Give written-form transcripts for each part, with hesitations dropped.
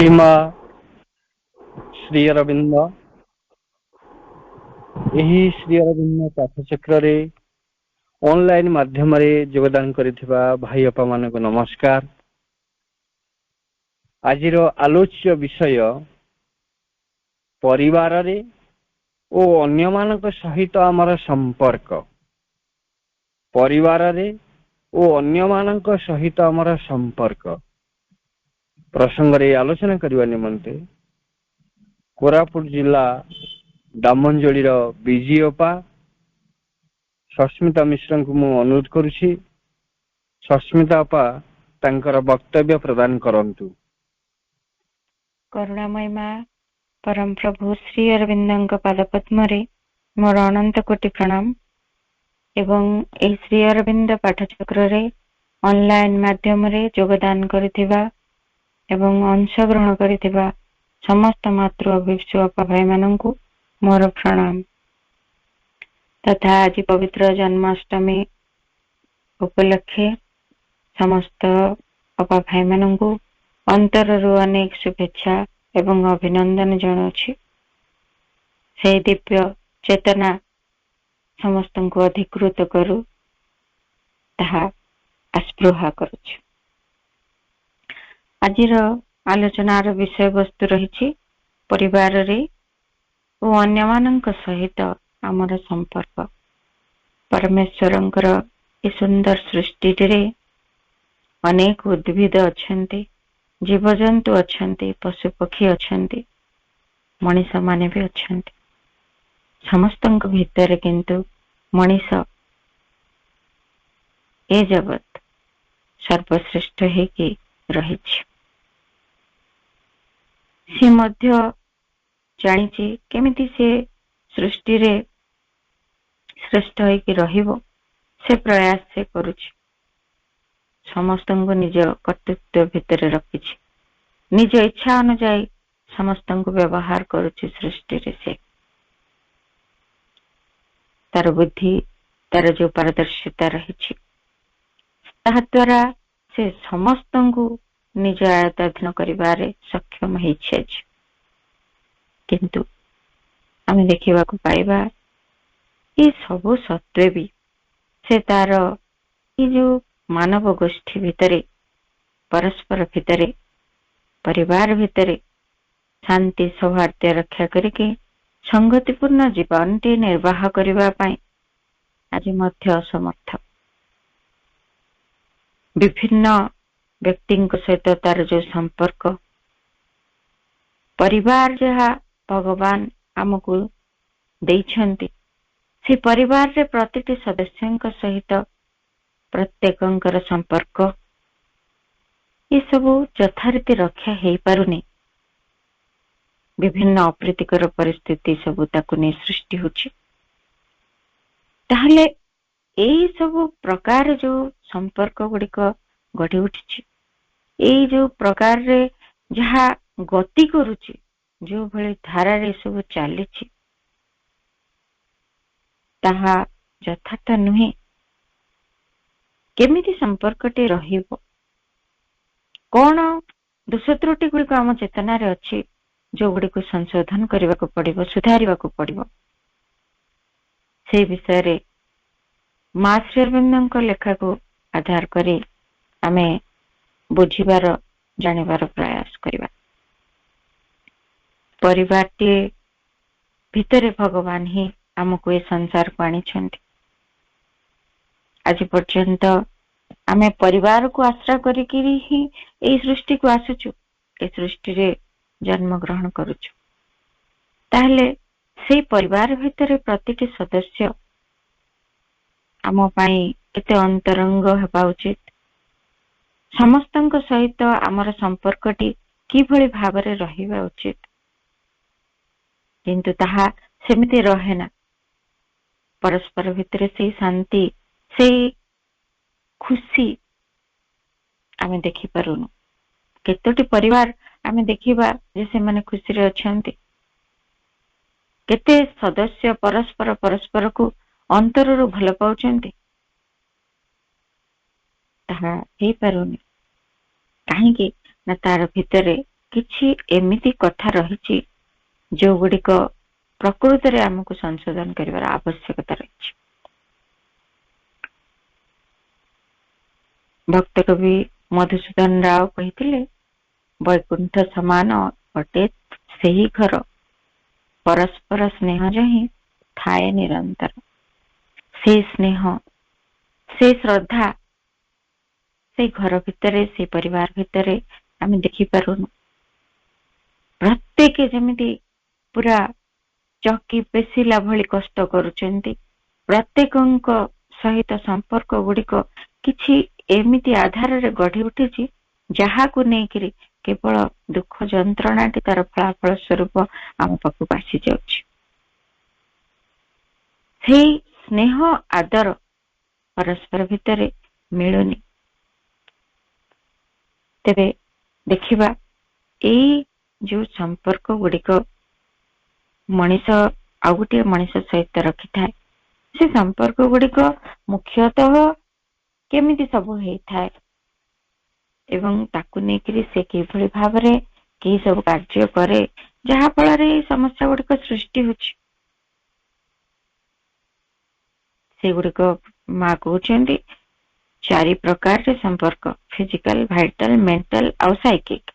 श्रीमा श्री अरविंद यही श्री अरविंद पाठचक्र ऑनलाइन माध्यम योगदान करिथिबा भाई अपा मानक नमस्कार। आजिर आलोच्य विषय परिवार रे ओ अन्य मानक सहित आमर संपर्क। परिवार रे ओ अन्य मानक सहित आमर संपर्क प्रसंग रे आलोचना करबा निमंते कोरापुट जिला दामंजली बीजीओपा सस्मिता मिश्र को मु अनुरोध करुछि। सस्मिता अपा तांकर वक्तव्य प्रदान करंतु। करुणामय मां परम प्रभु श्री अरविंद पादपद्म मोर अनंत कोटि प्रणाम एवं ए श्री अरविंद पाठचक्र रे ऑनलाइन माध्यम रे योगदान करिथिबा एवं अंशग्रहण करिथिबा समस्त मातृ अभिष्ट अपा भाई माननकु मोर प्रणाम तथा आज पवित्र जन्माष्टमी उपलक्षे समस्त अपा भाई माननकु अंतररु अनेक शुभेच्छा एवं अभिनंदन जनाउछि। से दिव्य चेतना समस्त को अधिकृत करू ताहा आस्पृहा करुछि। आजिर आलोचनार विषय वस्तु रही परिवार रे ओ अन्य मानक सहित आमर संपर्क। परमेश्वरंकर ए सुंदर सृष्टि रे अनेक उद्भिद अच्छन्ति, जीवजंतु अच्छन्ति, पशु पक्षी अच्छन्ति, मनीष माने भी अच्छन्ति। समस्तंक भितर किंतु मनीष ए जगत सर्वश्रेष्ठ है कि रही से मध्य जानिछि केमिति से सृष्टि रे श्रेष्ठ है कि रहिबो से प्रयास से करुछि। समस्त को निज कर्तृत्व भितर रखिछि, निज इच्छा अनुसार समस्त को व्यवहार करुछि। सृष्टि रे से तार बुद्धि तार जो पारदर्शिता रही द्वारा से समस्त को निज आयत्ताधीन करिबारे सक्षम होइछे। किंतु आमे देखिबा को पाइबा ये सब सत्वे भी से तार ये जो मानव गोष्ठी भितरे परस्पर भितरे परिवार भितरे शांति सौहार्द्य रक्षा करके संगतिपूर्ण जीवन टे निर्वाह करिबा पाई आज मध्य असमर्थ। विभिन्न व्यक्ति सहित तार जो संपर्क परिवार जहा भगवान आमको देइछन्ति से परिवार रे प्रतिटी सदस्यंक सहित प्रत्येकंकर संपर्क ये सब यथारीति रक्षा हो पारुनी। विभिन्न अप्रीतिकर परिस्थिति सब ताकु ने सृष्टि होछि। ताहले एई सब प्रकार जो संपर्क गुड़िक गढ़ी उठी एई जो प्रकार रे जहा गति करुछि जो भले धारा रे सब चली ताहा यथार्थ नुहे। केमिति संपर्कटे रहिबो कौन दोष त्रुटि गुड़िक आम चेतना रे अछि जो गुड़िक संशोधन करने को पड़िबो, सुधारिबा को पड़िबो। से विषय रे मां श्री अरविंद लेखा को आधार करी आमे बुझिबार जानिबार प्रयास करिबा। परिवार टे भितरे भगवान ही आमको ये संसार को आनी छंती। आज पर्यंत आमे परिवार को आश्रय करिकि ही ए सृष्टि को आसुचु, ए सृष्टि रे जन्म ग्रहण करुचु। ताहले से परिवार भितरे प्रतिटी सदस्य आम पाई केते अंतरंग हेबा उचित, समस्तंक सहित आमर संपर्कटी किभଳି भावरे रहिबा उचित। किंतु ताहा सेमिति रहेना। परस्पर भितरे से शांति से खुशी आमे देखि पारुनु। केतोटी परिवार आमे देखिबा जे से माने खुशी रे अछंती, केते सदस्य परस्पर परस्पर को अंतररु भल पाउचंती। ताहा हे पारुनी काहेकि ना तार भितरे କିଛି ଏମିତି କଥା ରହିଛି ଯୋଉଗୁଡିକ ପ୍ରକୃତରେ ଆମକୁ ସଂଶୋଧନ କରିବାର ଆବଶ୍ୟକତା ରହିଛି। ଭକ୍ତ କବି ମଧୁସୂଦନ ରାଓ କହିଥିଲେ, ବୈକୁଣ୍ଠ ସମାନ ଅଟେ ସେହି ଘର, ପରସ୍ପର ସ୍ନେହରେ ହିଁ ଥାଏ ନିରନ୍ତର। ସେ ସ୍ନେହ, ସେ ଶ୍ରଦ୍ଧା ସେ ଘର ଭିତରେ, ସେ ପରିବାର ଭିତରେ ଆମେ ଦେଖିପାରୁନୁ। ପ୍ରତ୍ୟେକ ଯେମିତି ପୁରା ଚକି ପେଶିଲା ଭଳି କଷ୍ଟ କରୁଛନ୍ତି। ପ୍ରତ୍ୟେକଙ୍କ ସହିତ ସମ୍ପର୍କ ଗୁଡିକ କିଛି ଏମିତି ଆଧାରରେ ଗଢି ଉଠିଛି ଯାହାକୁ ନେଇକରି କେବଳ ଦୁଃଖ ଯନ୍ତ୍ରଣାଟି ତାର ଫଳାଫଳ ସ୍ୱରୂପ ଆମ ପାଖକୁ ଆସି ଯାଉଛି। ସେଇ ସ୍ନେହ ଆଦର ପରସ୍ପର ଭିତରେ ମିଳୁନି। ତେବେ ଦେଖିବା ଏଇ ଯୋଉ ସମ୍ପର୍କ ଗୁଡିକ ମଣିଷ ଆଉ ଗୋଟିଏ ମଣିଷ ସହିତ ରଖିଥାଏ, ସେ ସମ୍ପର୍କ ଗୁଡିକ ମୁଖ୍ୟତଃ କେମିତି ସବୁ ହେଇଥାଏ ଏବଂ ତାକୁ ନେଇକରି ସେ କିଭଳି ଭାବରେ କି ସବୁ କାର୍ଯ୍ୟ କରେ ଯାହା ଫଳରେ এই ସମସ୍ୟା ଗୁଡିକ ସୃଷ୍ଟି ହେଉଛି। ସେଗୁଡିକ ମା କହୁଛନ୍ତି 4 ପ୍ରକାରର ସମ୍ପର୍କ, ଫିଜିକାଲ, ଭାଇଟାଲ, ମେଣ୍ଟାଲ ଆଉ ସାଇକିକ।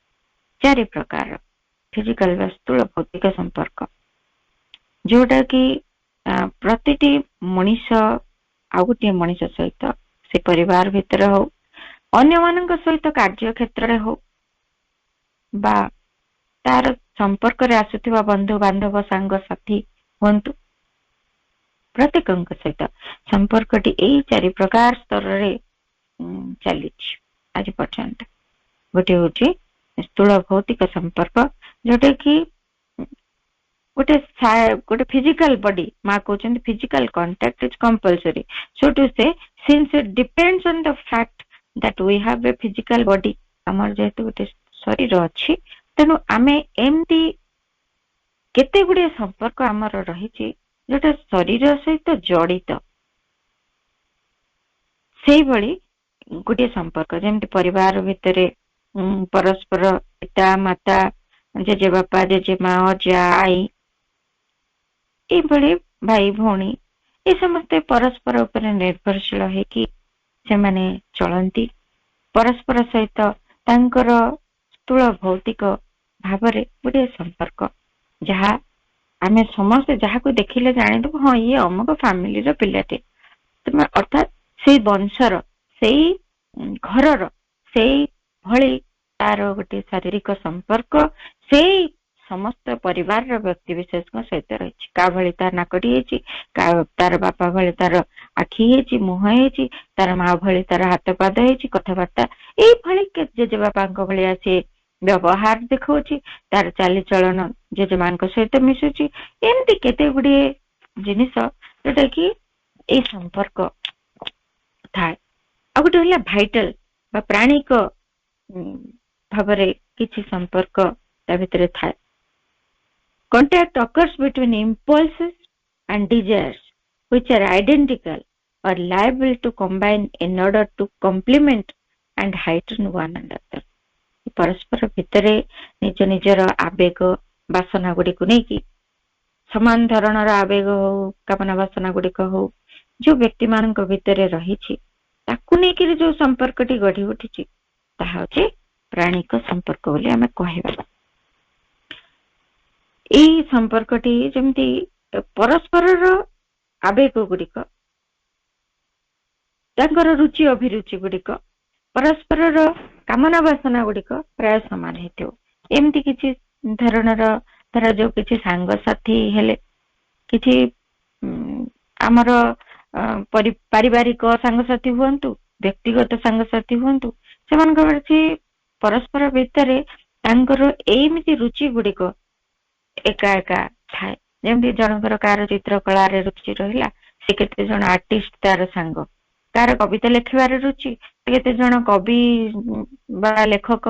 4 ପ୍ରକାର ଫିଜିକାଲ ବା ସ୍ଥୂଳ ଭୌତିକ ସମ୍ପର୍କ, ଯୋଉଟା କି ପ୍ରତିଟି ମଣିଷ ଆଉ ଗୋଟିଏ ମଣିଷ ସହିତ, ସେ ପରିବାର ଭିତରେ ହଉ, ଅନ୍ୟମାନଙ୍କ ସହିତ କାର୍ଯ୍ୟ କ୍ଷେତ୍ରରେ ହଉ, ବା ତାର ସମ୍ପର୍କରେ ଆସୁଥିବା ବନ୍ଧୁ ବାନ୍ଧବ ସାଙ୍ଗସାଥୀ ହୁଅନ୍ତୁ, ପ୍ରତ୍ୟେକଙ୍କ ସହିତ ସମ୍ପର୍କଟି ଏଇ 4 ପ୍ରକାର ସ୍ତରରେ ଚାଲିଛି ଆଜି ପର୍ଯ୍ୟନ୍ତ। ଗୋଟେ ହଉଛି ସ୍ଥୂଳ ଭୌତିକ ସମ୍ପର୍କ, ଯୋଉଟା କି ଗୋଟେ ଫିଜିକାଲ ବଡି, ମା କହୁଛନ୍ତି physical contact is compulsory. So to say, since it depends on the fact that we have a physical body, ଆମର ଯେହେତୁ ଗୋଟେ ଶରୀର ଅଛି, ତେଣୁ ଆମେ ଏମିତି କେତେ ଗୁଡିଏ ସମ୍ପର୍କ ଆମର ରହିଛି ଯୋଉଟା ଶରୀର ସହିତ ଜଡିତ। ସେଇଭଳି ଗୋଟିଏ ସମ୍ପର୍କ ଯେମିତି ପରିବାର ଭିତରେ ପରସ୍ପର ପିତା ମାତା, ଜେଜେବାପା ଜେଜେମା, ଅଜା ଆଈ, ଏଇଭଳି ଭାଇ ଭଉଣୀ, ଏ ସମସ୍ତେ ପରସ୍ପର ଉପରେ ନିର୍ଭରଶୀଳ ହେଇକି ସେମାନେ ଚଳନ୍ତି। ପରସ୍ପର ସହିତ ତାଙ୍କର ସ୍ଥୂଳ ଭୌତିକ ଭାବରେ ଗୋଟିଏ ସମ୍ପର୍କ, ଯାହା ଆମେ ସମସ୍ତେ ଯାହାକୁ ଦେଖିଲେ ଜାଣିଦେବୁ ହଁ ଇଏ ଅମୁକ ଫ୍ୟାମିଲିର ପିଲାଟେ, ଅର୍ଥାତ୍ ସେଇ ବଂଶର, ସେଇ ଘରର, ସେଇ ଭଳି ତାର ଗୋଟେ ଶାରୀରିକ ସମ୍ପର୍କ ସେଇ ସମସ୍ତ ପରିବାରର ବ୍ୟକ୍ତି ବିଶେଷଙ୍କ ସହିତ ରହିଛି। କାହା ଭଳି ତାର ନାକଟି ହେଇଛି, ତାର ବାପା ଭଳି ତାର ଆଖି ହେଇଛି, ମୁହଁ ହେଇଛି, ତାର ମା ଭଳି ତାର ହାତ ପାଦ ହେଇଛି, କଥାବାର୍ତ୍ତା ଏଇଭଳି ଜେଜେବାପାଙ୍କ ଭଳିଆ ସେ ବ୍ୟବହାର ଦେଖାଉଛି, ତାର ଚାଲିଚଳନ ଜେଜେମାଙ୍କ ସହିତ ମିଶୁଛି। ଏମିତି କେତେ ଗୁଡିଏ ଜିନିଷ ଯୋଉଟା କି ଏଇ ସମ୍ପର୍କ ଥାଏ। ଆଉ ଗୋଟେ ହେଲା ଭାଇଟାଲ ବା ପ୍ରାଣିକ ଭାବରେ କିଛି ସମ୍ପର୍କ ତା ଭିତରେ ଥାଏ। Contact occurs between impulses and desires which are identical or liable to combine in order to complement and heighten one another. ପରସ୍ପର ଭିତରେ ନିଜ ନିଜର ଆବେଗ ବାସନା ଗୁଡିକୁ ନେଇକି, ସମାନ ଧରଣର ଆବେଗ ହଉ, କାମନା ବାସନା ଗୁଡିକ ହଉ, ଯୋଉ ବ୍ୟକ୍ତି ମାନଙ୍କ ଭିତରେ ରହିଛି, ତାକୁ ନେଇକି ଯୋଉ ସମ୍ପର୍କଟି ଗଢି ଉଠିଛି, ତାହା ହଉଛି ପ୍ରାଣିକ ସମ୍ପର୍କ ବୋଲି ଆମେ କହିବା। ଏଇ ସମ୍ପର୍କଟି ଯେମିତି ପରସ୍ପରର ଆବେଗ ଗୁଡିକ, ତାଙ୍କର ରୁଚି ଅଭିରୁଚି ଗୁଡିକ, ପରସ୍ପରର କାମନା ବାସନା ଗୁଡିକ ପ୍ରାୟ ସମାନ ହେଇଥିବ। ଏମିତି କିଛି ଧରଣର ଧର ଯୋଉ କିଛି ସାଙ୍ଗସାଥି ହେଲେ, କିଛି ଆମର ପାରିବାରିକ ସାଙ୍ଗସାଥି ହୁଅନ୍ତୁ, ବ୍ୟକ୍ତିଗତ ସାଙ୍ଗସାଥି ହୁଅନ୍ତୁ, ସେମାନଙ୍କ କିଛି ପରସ୍ପର ଭିତରେ ତାଙ୍କର ଏମିତି ରୁଚି ଗୁଡିକ ଏକା ଏକା ଥାଏ। ଯେମିତି ଜଣଙ୍କର କାହାର ଚିତ୍ର କଳାରେ ରୁଚି ରହିଲା, ସେ କେତେ ଜଣ ଆର୍ଟିଷ୍ଟ ତାର ସାଙ୍ଗ, କାହାର କବିତା ଲେଖିବାର ରୁଚି, କେତେ ଜଣ କବି ବା ଲେଖକ,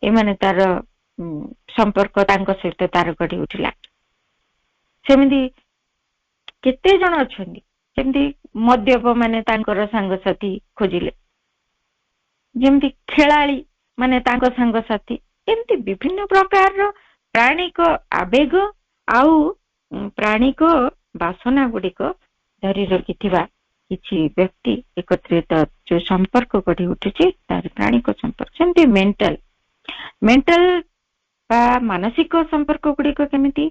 ଏମାନେ ତାର ସମ୍ପର୍କ ତାଙ୍କ ସହିତ ତାର ଗଢି ଉଠିଲା। ସେମିତି କେତେ ଜଣ ଅଛନ୍ତି, ଯେମିତି ମଦ୍ୟପ ମାନେ ତାଙ୍କର ସାଙ୍ଗସାଥି ଖୋଜିଲେ, ଯେମିତି ଖେଳାଳି ମାନେ ତାଙ୍କ ସାଙ୍ଗସାଥି, ଏମିତି ବିଭିନ୍ନ ପ୍ରକାରର ପ୍ରାଣିକ ଆବେଗ ଆଉ ପ୍ରାଣିକ ବାସନା ଗୁଡିକ ଧରି ରଖିଥିବା କିଛି ବ୍ୟକ୍ତି ଏକତ୍ରିତ ଯୋଉ ସମ୍ପର୍କ ଗଢି ଉଠୁଛି ତାର ପ୍ରାଣିକ ସମ୍ପର୍କ। ସେମିତି ମେଣ୍ଟାଲ ବା ମାନସିକ ସମ୍ପର୍କ ଗୁଡିକ କେମିତି?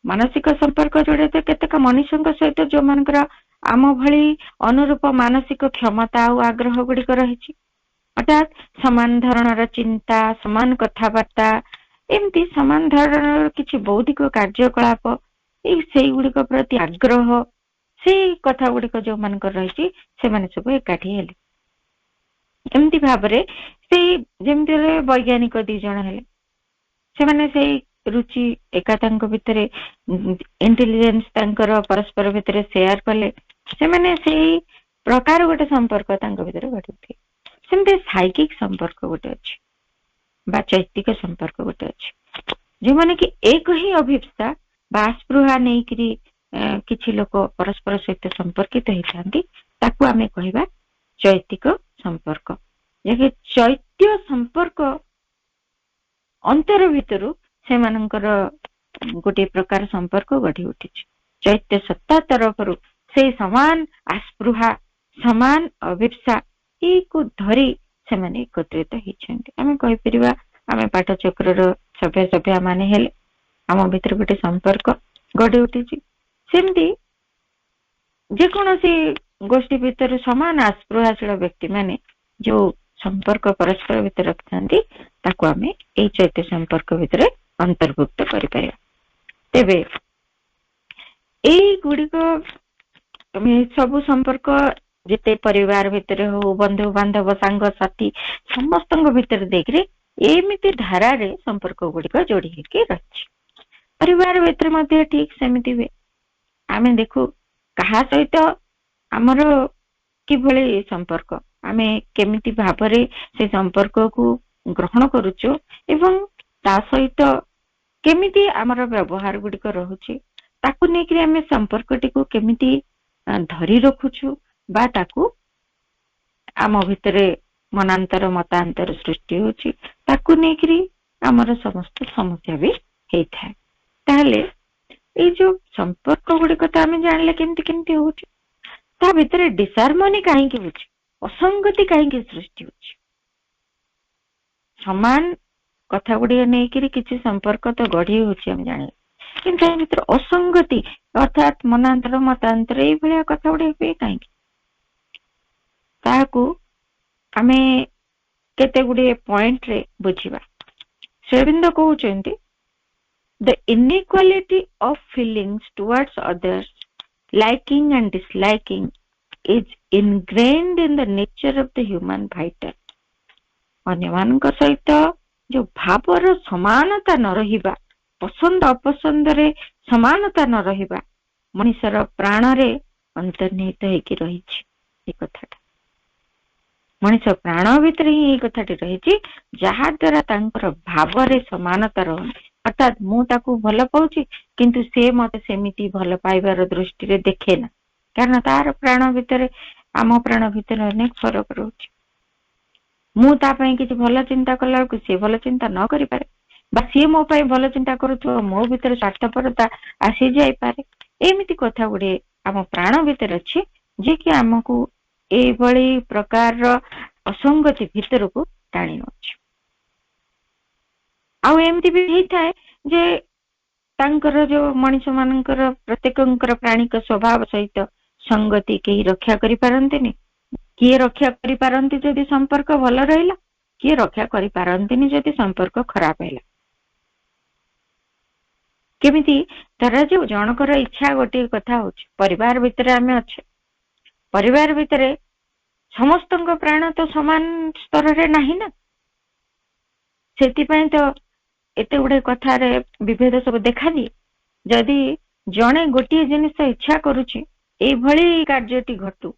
ମାନସିକ ସମ୍ପର୍କ ଯୋଉଟା କେତେକ ମଣିଷଙ୍କ ସହିତ ଯୋଉମାନଙ୍କର ଆମ ଭଳି ଅନୁରୂପ ମାନସିକ କ୍ଷମତା ଆଉ ଆଗ୍ରହ ଗୁଡିକ ରହିଛି, ଅର୍ଥାତ୍ ସମାନ ଧରଣର ଚିନ୍ତା, ସମାନ କଥାବାର୍ତ୍ତା, ଏମିତି ସମାନ ଧରଣର କିଛି ବୌଦ୍ଧିକ କାର୍ଯ୍ୟକଳାପ, ସେଇଗୁଡିକ ପ୍ରତି ଆଗ୍ରହ, ସେଇ କଥା ଗୁଡିକ ଯୋଉମାନଙ୍କର ରହିଛି ସେମାନେ ସବୁ ଏକାଠି ହେଲେ। ଏମିତି ଭାବରେ ସେଇ ଯେମିତି ହେଲେ ବୈଜ୍ଞାନିକ 2 ଜଣ ହେଲେ, ସେମାନେ ସେଇ ରୁଚି ଏକା ତାଙ୍କ ଭିତରେ, ଇଣ୍ଟେଲିଜେନ୍ସ ତାଙ୍କର ପରସ୍ପର ଭିତରେ ସେୟାର କଲେ, ସେମାନେ ସେଇ ପ୍ରକାର ଗୋଟେ ସମ୍ପର୍କ ତାଙ୍କ ଭିତରେ ଗଢି ଉଠେ। ସେମିତି ସାଇକିକ ସମ୍ପର୍କ ଗୋଟେ ଅଛି ବା ଚୈତିକ ସମ୍ପର୍କ ଗୋଟେ ଅଛି, ଯୋଉମାନେ କି ଏକ ହିଁ ଅଭିପ୍ସା ବା ସ୍ପୃହା ନେଇକିରି କିଛି ଲୋକ ପରସ୍ପର ସହିତ ସମ୍ପର୍କିତ ହେଇଥାନ୍ତି, ତାକୁ ଆମେ କହିବା ଚୈତିକ ସମ୍ପର୍କ। ଯାହାକି ଚୈତ୍ୟ ସମ୍ପର୍କ ଅନ୍ତର ଭିତରୁ ସେମାନଙ୍କର ଗୋଟିଏ ପ୍ରକାର ସମ୍ପର୍କ ଗଢି ଉଠିଛି। ଚୈତ୍ୟ ସତ୍ତା ତରଫରୁ ସେଇ ସମାନ ଆସ୍ପୃହା, ସମାନ ଅଭିପ୍ସା ଏକୁ ଧରି ସେମାନେ ଏକତ୍ରିତ ହେଇଛନ୍ତି। ଆମେ କହିପାରିବା ଆମେ ପାଠଚକ୍ରର ସଭ୍ୟା ମାନେ ହେଲେ ଆମ ଭିତରେ ଗୋଟେ ସମ୍ପର୍କ ଗଢି ଉଠିଛି। ସେମିତି ଯେକୌଣସି ଗୋଷ୍ଠୀ ଭିତରୁ ସମାନ ଆସ୍ପୃହାଶୀଳ ବ୍ୟକ୍ତି ମାନେ ଯୋଉ ସମ୍ପର୍କ ପରସ୍ପର ଭିତରେ ରଖିଥାନ୍ତି, ତାକୁ ଆମେ ଏଇ ଚୈତ୍ୟ ସମ୍ପର୍କ ଭିତରେ ଅନ୍ତର୍ଭୁକ୍ତ କରିପାରିବା। ତେବେ ଏଇଗୁଡିକ ସବୁ ସମ୍ପର୍କ ଯେତେ ପରିବାର ଭିତରେ ହଉ, ବନ୍ଧୁ ବାନ୍ଧବ, ସାଙ୍ଗସାଥି ସମସ୍ତଙ୍କ ଭିତରେ ଦେଇକିରି ଏମିତି ଧାରାରେ ସମ୍ପର୍କ ଗୁଡିକ ଯୋଡି ହେଇକି ରହିଛି। ପରିବାର ଭିତରେ ମଧ୍ୟ ଠିକ ସେମିତି ହୁଏ। ଆମେ ଦେଖୁ କାହା ସହିତ ଆମର କିଭଳି ସମ୍ପର୍କ, ଆମେ କେମିତି ଭାବରେ ସେ ସମ୍ପର୍କକୁ ଗ୍ରହଣ କରୁଛୁ ଏବଂ ତା ସହିତ କେମିତି ଆମର ବ୍ୟବହାର ଗୁଡିକ ରହୁଛି, ତାକୁ ନେଇକରି ଆମେ ସମ୍ପର୍କଟିକୁ କେମିତି ଧରି ରଖୁଛୁ ବା ତାକୁ ଆମ ଭିତରେ ମନାନ୍ତର ମତାନ୍ତର ସୃଷ୍ଟି ହଉଛି, ତାକୁ ନେଇକରି ଆମର ସମସ୍ତ ସମସ୍ୟା ବି ହେଇଥାଏ। ତାହେଲେ ଏଇ ଯୋଉ ସମ୍ପର୍କ ଗୁଡିକ ତ ଆମେ ଜାଣିଲେ କେମିତି କେମିତି ହଉଛି, ତା ଭିତରେ ଡିସହାରମୋନି କାହିଁକି ହଉଛି, ଅସଙ୍ଗତି କାହିଁକି ସୃଷ୍ଟି ହଉଛି? ସମାନ କଥା ଗୁଡିକ ନେଇକରି କିଛି ସମ୍ପର୍କ ତ ଗଢି ହଉଛି ଆମେ ଜାଣିଲେ, କିନ୍ତୁ ତା ଭିତରେ ଅସଙ୍ଗତି ଅର୍ଥାତ୍ ମନାନ୍ତର ମତାନ୍ତର ଏଇଭଳିଆ କଥା ଗୁଡିକ ହୁଏ କାହିଁକି? ତାହାକୁ ଆମେ କେତେ ଗୁଡିଏ ପଏଣ୍ଟରେ ବୁଝିବା। ଶ୍ରୀଅରବିନ୍ଦ କହୁଛନ୍ତି, the inequality of feelings towards others, liking and disliking, is ingrained in the nature of the human vital. ଅନ୍ୟମାନଙ୍କ ସହିତ ଯୋଉ ଭାବର ସମାନତା ନ ରହିବା, ପସନ୍ଦ ଅପସନ୍ଦରେ ସମାନତା ନ ରହିବା ମଣିଷର ପ୍ରାଣରେ ଅନ୍ତର୍ନିହିତ ହେଇକି ରହିଛି। ଏ କଥାଟା ମଣିଷ ପ୍ରାଣ ଭିତରେ ହିଁ ଏଇ କଥାଟି ରହିଛି, ଯାହା ଦ୍ୱାରା ତାଙ୍କର ଭାବରେ ସମାନତା ରହୁନି। ଅର୍ଥାତ୍ ମୁଁ ତାକୁ ଭଲ ପାଉଛି କିନ୍ତୁ ସେ ମତେ ସେମିତି ଭଲ ପାଇବାର ଦୃଷ୍ଟିରେ ଦେଖେ ନା, କାରଣ ତାର ପ୍ରାଣ ଭିତରେ ଆମ ପ୍ରାଣ ଭିତରେ ଅନେକ ଫରକ ରହୁଛି। ମୁଁ ତା ପାଇଁ କିଛି ଭଲ ଚିନ୍ତା କଲା ବେଳକୁ ସିଏ ଭଲ ଚିନ୍ତା ନ କରିପାରେ, ବା ସିଏ ମୋ ପାଇଁ ଭଲ ଚିନ୍ତା କରୁଥିବ, ମୋ ଭିତରେ ସ୍ୱାର୍ଥପରତା ଆସିଯାଇପାରେ। ଏମିତି କଥା ଗୁଡିଏ ଆମ ପ୍ରାଣ ଭିତରେ ଅଛି, ଯିଏକି ଆମକୁ ଏଇଭଳି ପ୍ରକାରର ଅସଙ୍ଗତି ଭିତରକୁ ଟାଣି ନେଉଛି। ଆଉ ଏମିତି ବି ହେଇଥାଏ ଯେ ତାଙ୍କର ଯୋଉ ମଣିଷ ମାନଙ୍କର ପ୍ରତ୍ୟେକଙ୍କର ପ୍ରାଣିକ ସ୍ୱଭାବ ସହିତ ସଙ୍ଗତି କେହି ରକ୍ଷା କରିପାରନ୍ତିନି। କିଏ ରକ୍ଷା କରିପାରନ୍ତି ଯଦି ସମ୍ପର୍କ ଭଲ ରହିଲା, କିଏ ରକ୍ଷା କରିପାରନ୍ତିନି ଯଦି ସମ୍ପର୍କ ଖରାପ ହେଲା। କେମିତି ଧର ଯୋଉ ଜଣଙ୍କର ଇଚ୍ଛା ଗୋଟିଏ କଥା ହଉଛି, ପରିବାର ଭିତରେ ଆମେ ଅଛେ, ପରିବାର ଭିତରେ ସମସ୍ତଙ୍କ ପ୍ରାଣ ତ ସମାନ ସ୍ତରରେ ନାହିଁ ନା, ସେଥିପାଇଁ ତ ଏତେ ଗୁଡେ କଥାରେ ବିଭେଦ ସବୁ ଦେଖାଦିଏ। ଯଦି ଜଣେ ଗୋଟିଏ ଜିନିଷ ଇଚ୍ଛା କରୁଛି ଏଇଭଳି କାର୍ଯ୍ୟଟି ଘଟୁ,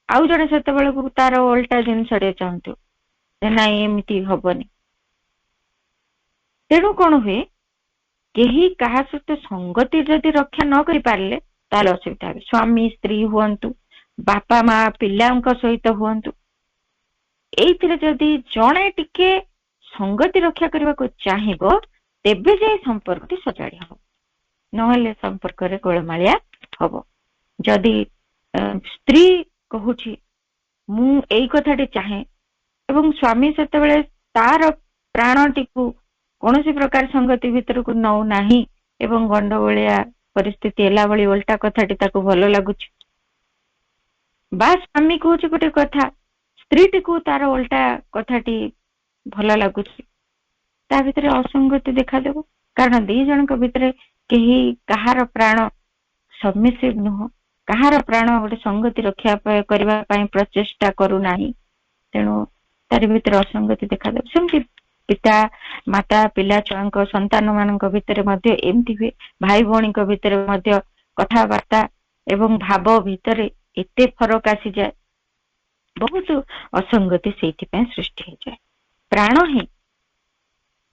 ଆଉ ଜଣେ ସେତେବେଳକୁ ତାର ଓଲଟା ଜିନିଷଟେ ଚାହୁଁଥିବ ଯେ ନାଇଁ ଏମିତି ହବନି। ତେଣୁ କଣ ହୁଏ, କେହି କାହା ସହିତ ସଙ୍ଗତି ଯଦି ରକ୍ଷା ନ କରିପାରିଲେ ତାହେଲେ ଅସୁବିଧା হবে। ସ୍ୱାମୀ ସ୍ତ୍ରୀ ହୁଅନ୍ତୁ, ବାପା ମା ପିଲାଙ୍କ ସହିତ ହୁଅନ୍ତୁ, ଏଇଥିରେ ଯଦି ଜଣେ ଟିକେ ସଂଗତି ରକ୍ଷା କରିବାକୁ ଚାହିଁବ ତେବେ ଯାଇ ସମ୍ପର୍କଟି ସଜାଡି ହବ, ନହେଲେ ସମ୍ପର୍କରେ ଗୋଳମାଳିଆ ହବ। ଯଦି ସ୍ତ୍ରୀ କହୁଛି ମୁଁ ଏଇ କଥାଟି ଚାହେଁ ଏବଂ ସ୍ୱାମୀ ସେତେବେଳେ ତାର ପ୍ରାଣଟିକୁ କୌଣସି ପ୍ରକାର ସଂଗତି ଭିତରକୁ ନଉନାହିଁ ଏବଂ ଗଣ୍ଡଗୋଳିଆ ପରିସ୍ଥିତି ହେଲା ଭଳି ଓଲଟା କଥାଟି ତାକୁ ଭଲ ଲାଗୁଛି, ବା ସ୍ୱାମୀ କହୁଛି ଗୋଟେ କଥା ସ୍ତ୍ରୀଟିକୁ ତାର ଓଲଟା କଥାଟି ଭଲ ଲାଗୁଛି, ତା ଭିତରେ ଅସଙ୍ଗତି ଦେଖାଦେବ। କାରଣ ଦି ଜଣଙ୍କ ଭିତରେ କେହି କାହାର ପ୍ରାଣ ସବମିସିଭ ନୁହଁ, କାହାର ପ୍ରାଣ ଗୋଟେ ସଂଗତି ରକ୍ଷା କରିବା ପାଇଁ ପ୍ରଚେଷ୍ଟା କରୁନାହିଁ, ତେଣୁ ତାରି ଭିତରେ ଅସଙ୍ଗତି ଦେଖାଦେବ। ସେମିତି ପିତା ମାତା ପିଲା ଛୁଆଙ୍କ ସନ୍ତାନ ମାନଙ୍କ ଭିତରେ ମଧ୍ୟ ଏମିତି ହୁଏ, ଭାଇ ଭଉଣୀଙ୍କ ଭିତରେ ମଧ୍ୟ କଥାବାର୍ତ୍ତା ଏବଂ ଭାବ ଭିତରେ ଏତେ ଫରକ ଆସିଯାଏ, ବହୁତ ଅସଙ୍ଗତି ସେଇଥିପାଇଁ ସୃଷ୍ଟି ହେଇଯାଏ। ପ୍ରାଣ ହିଁ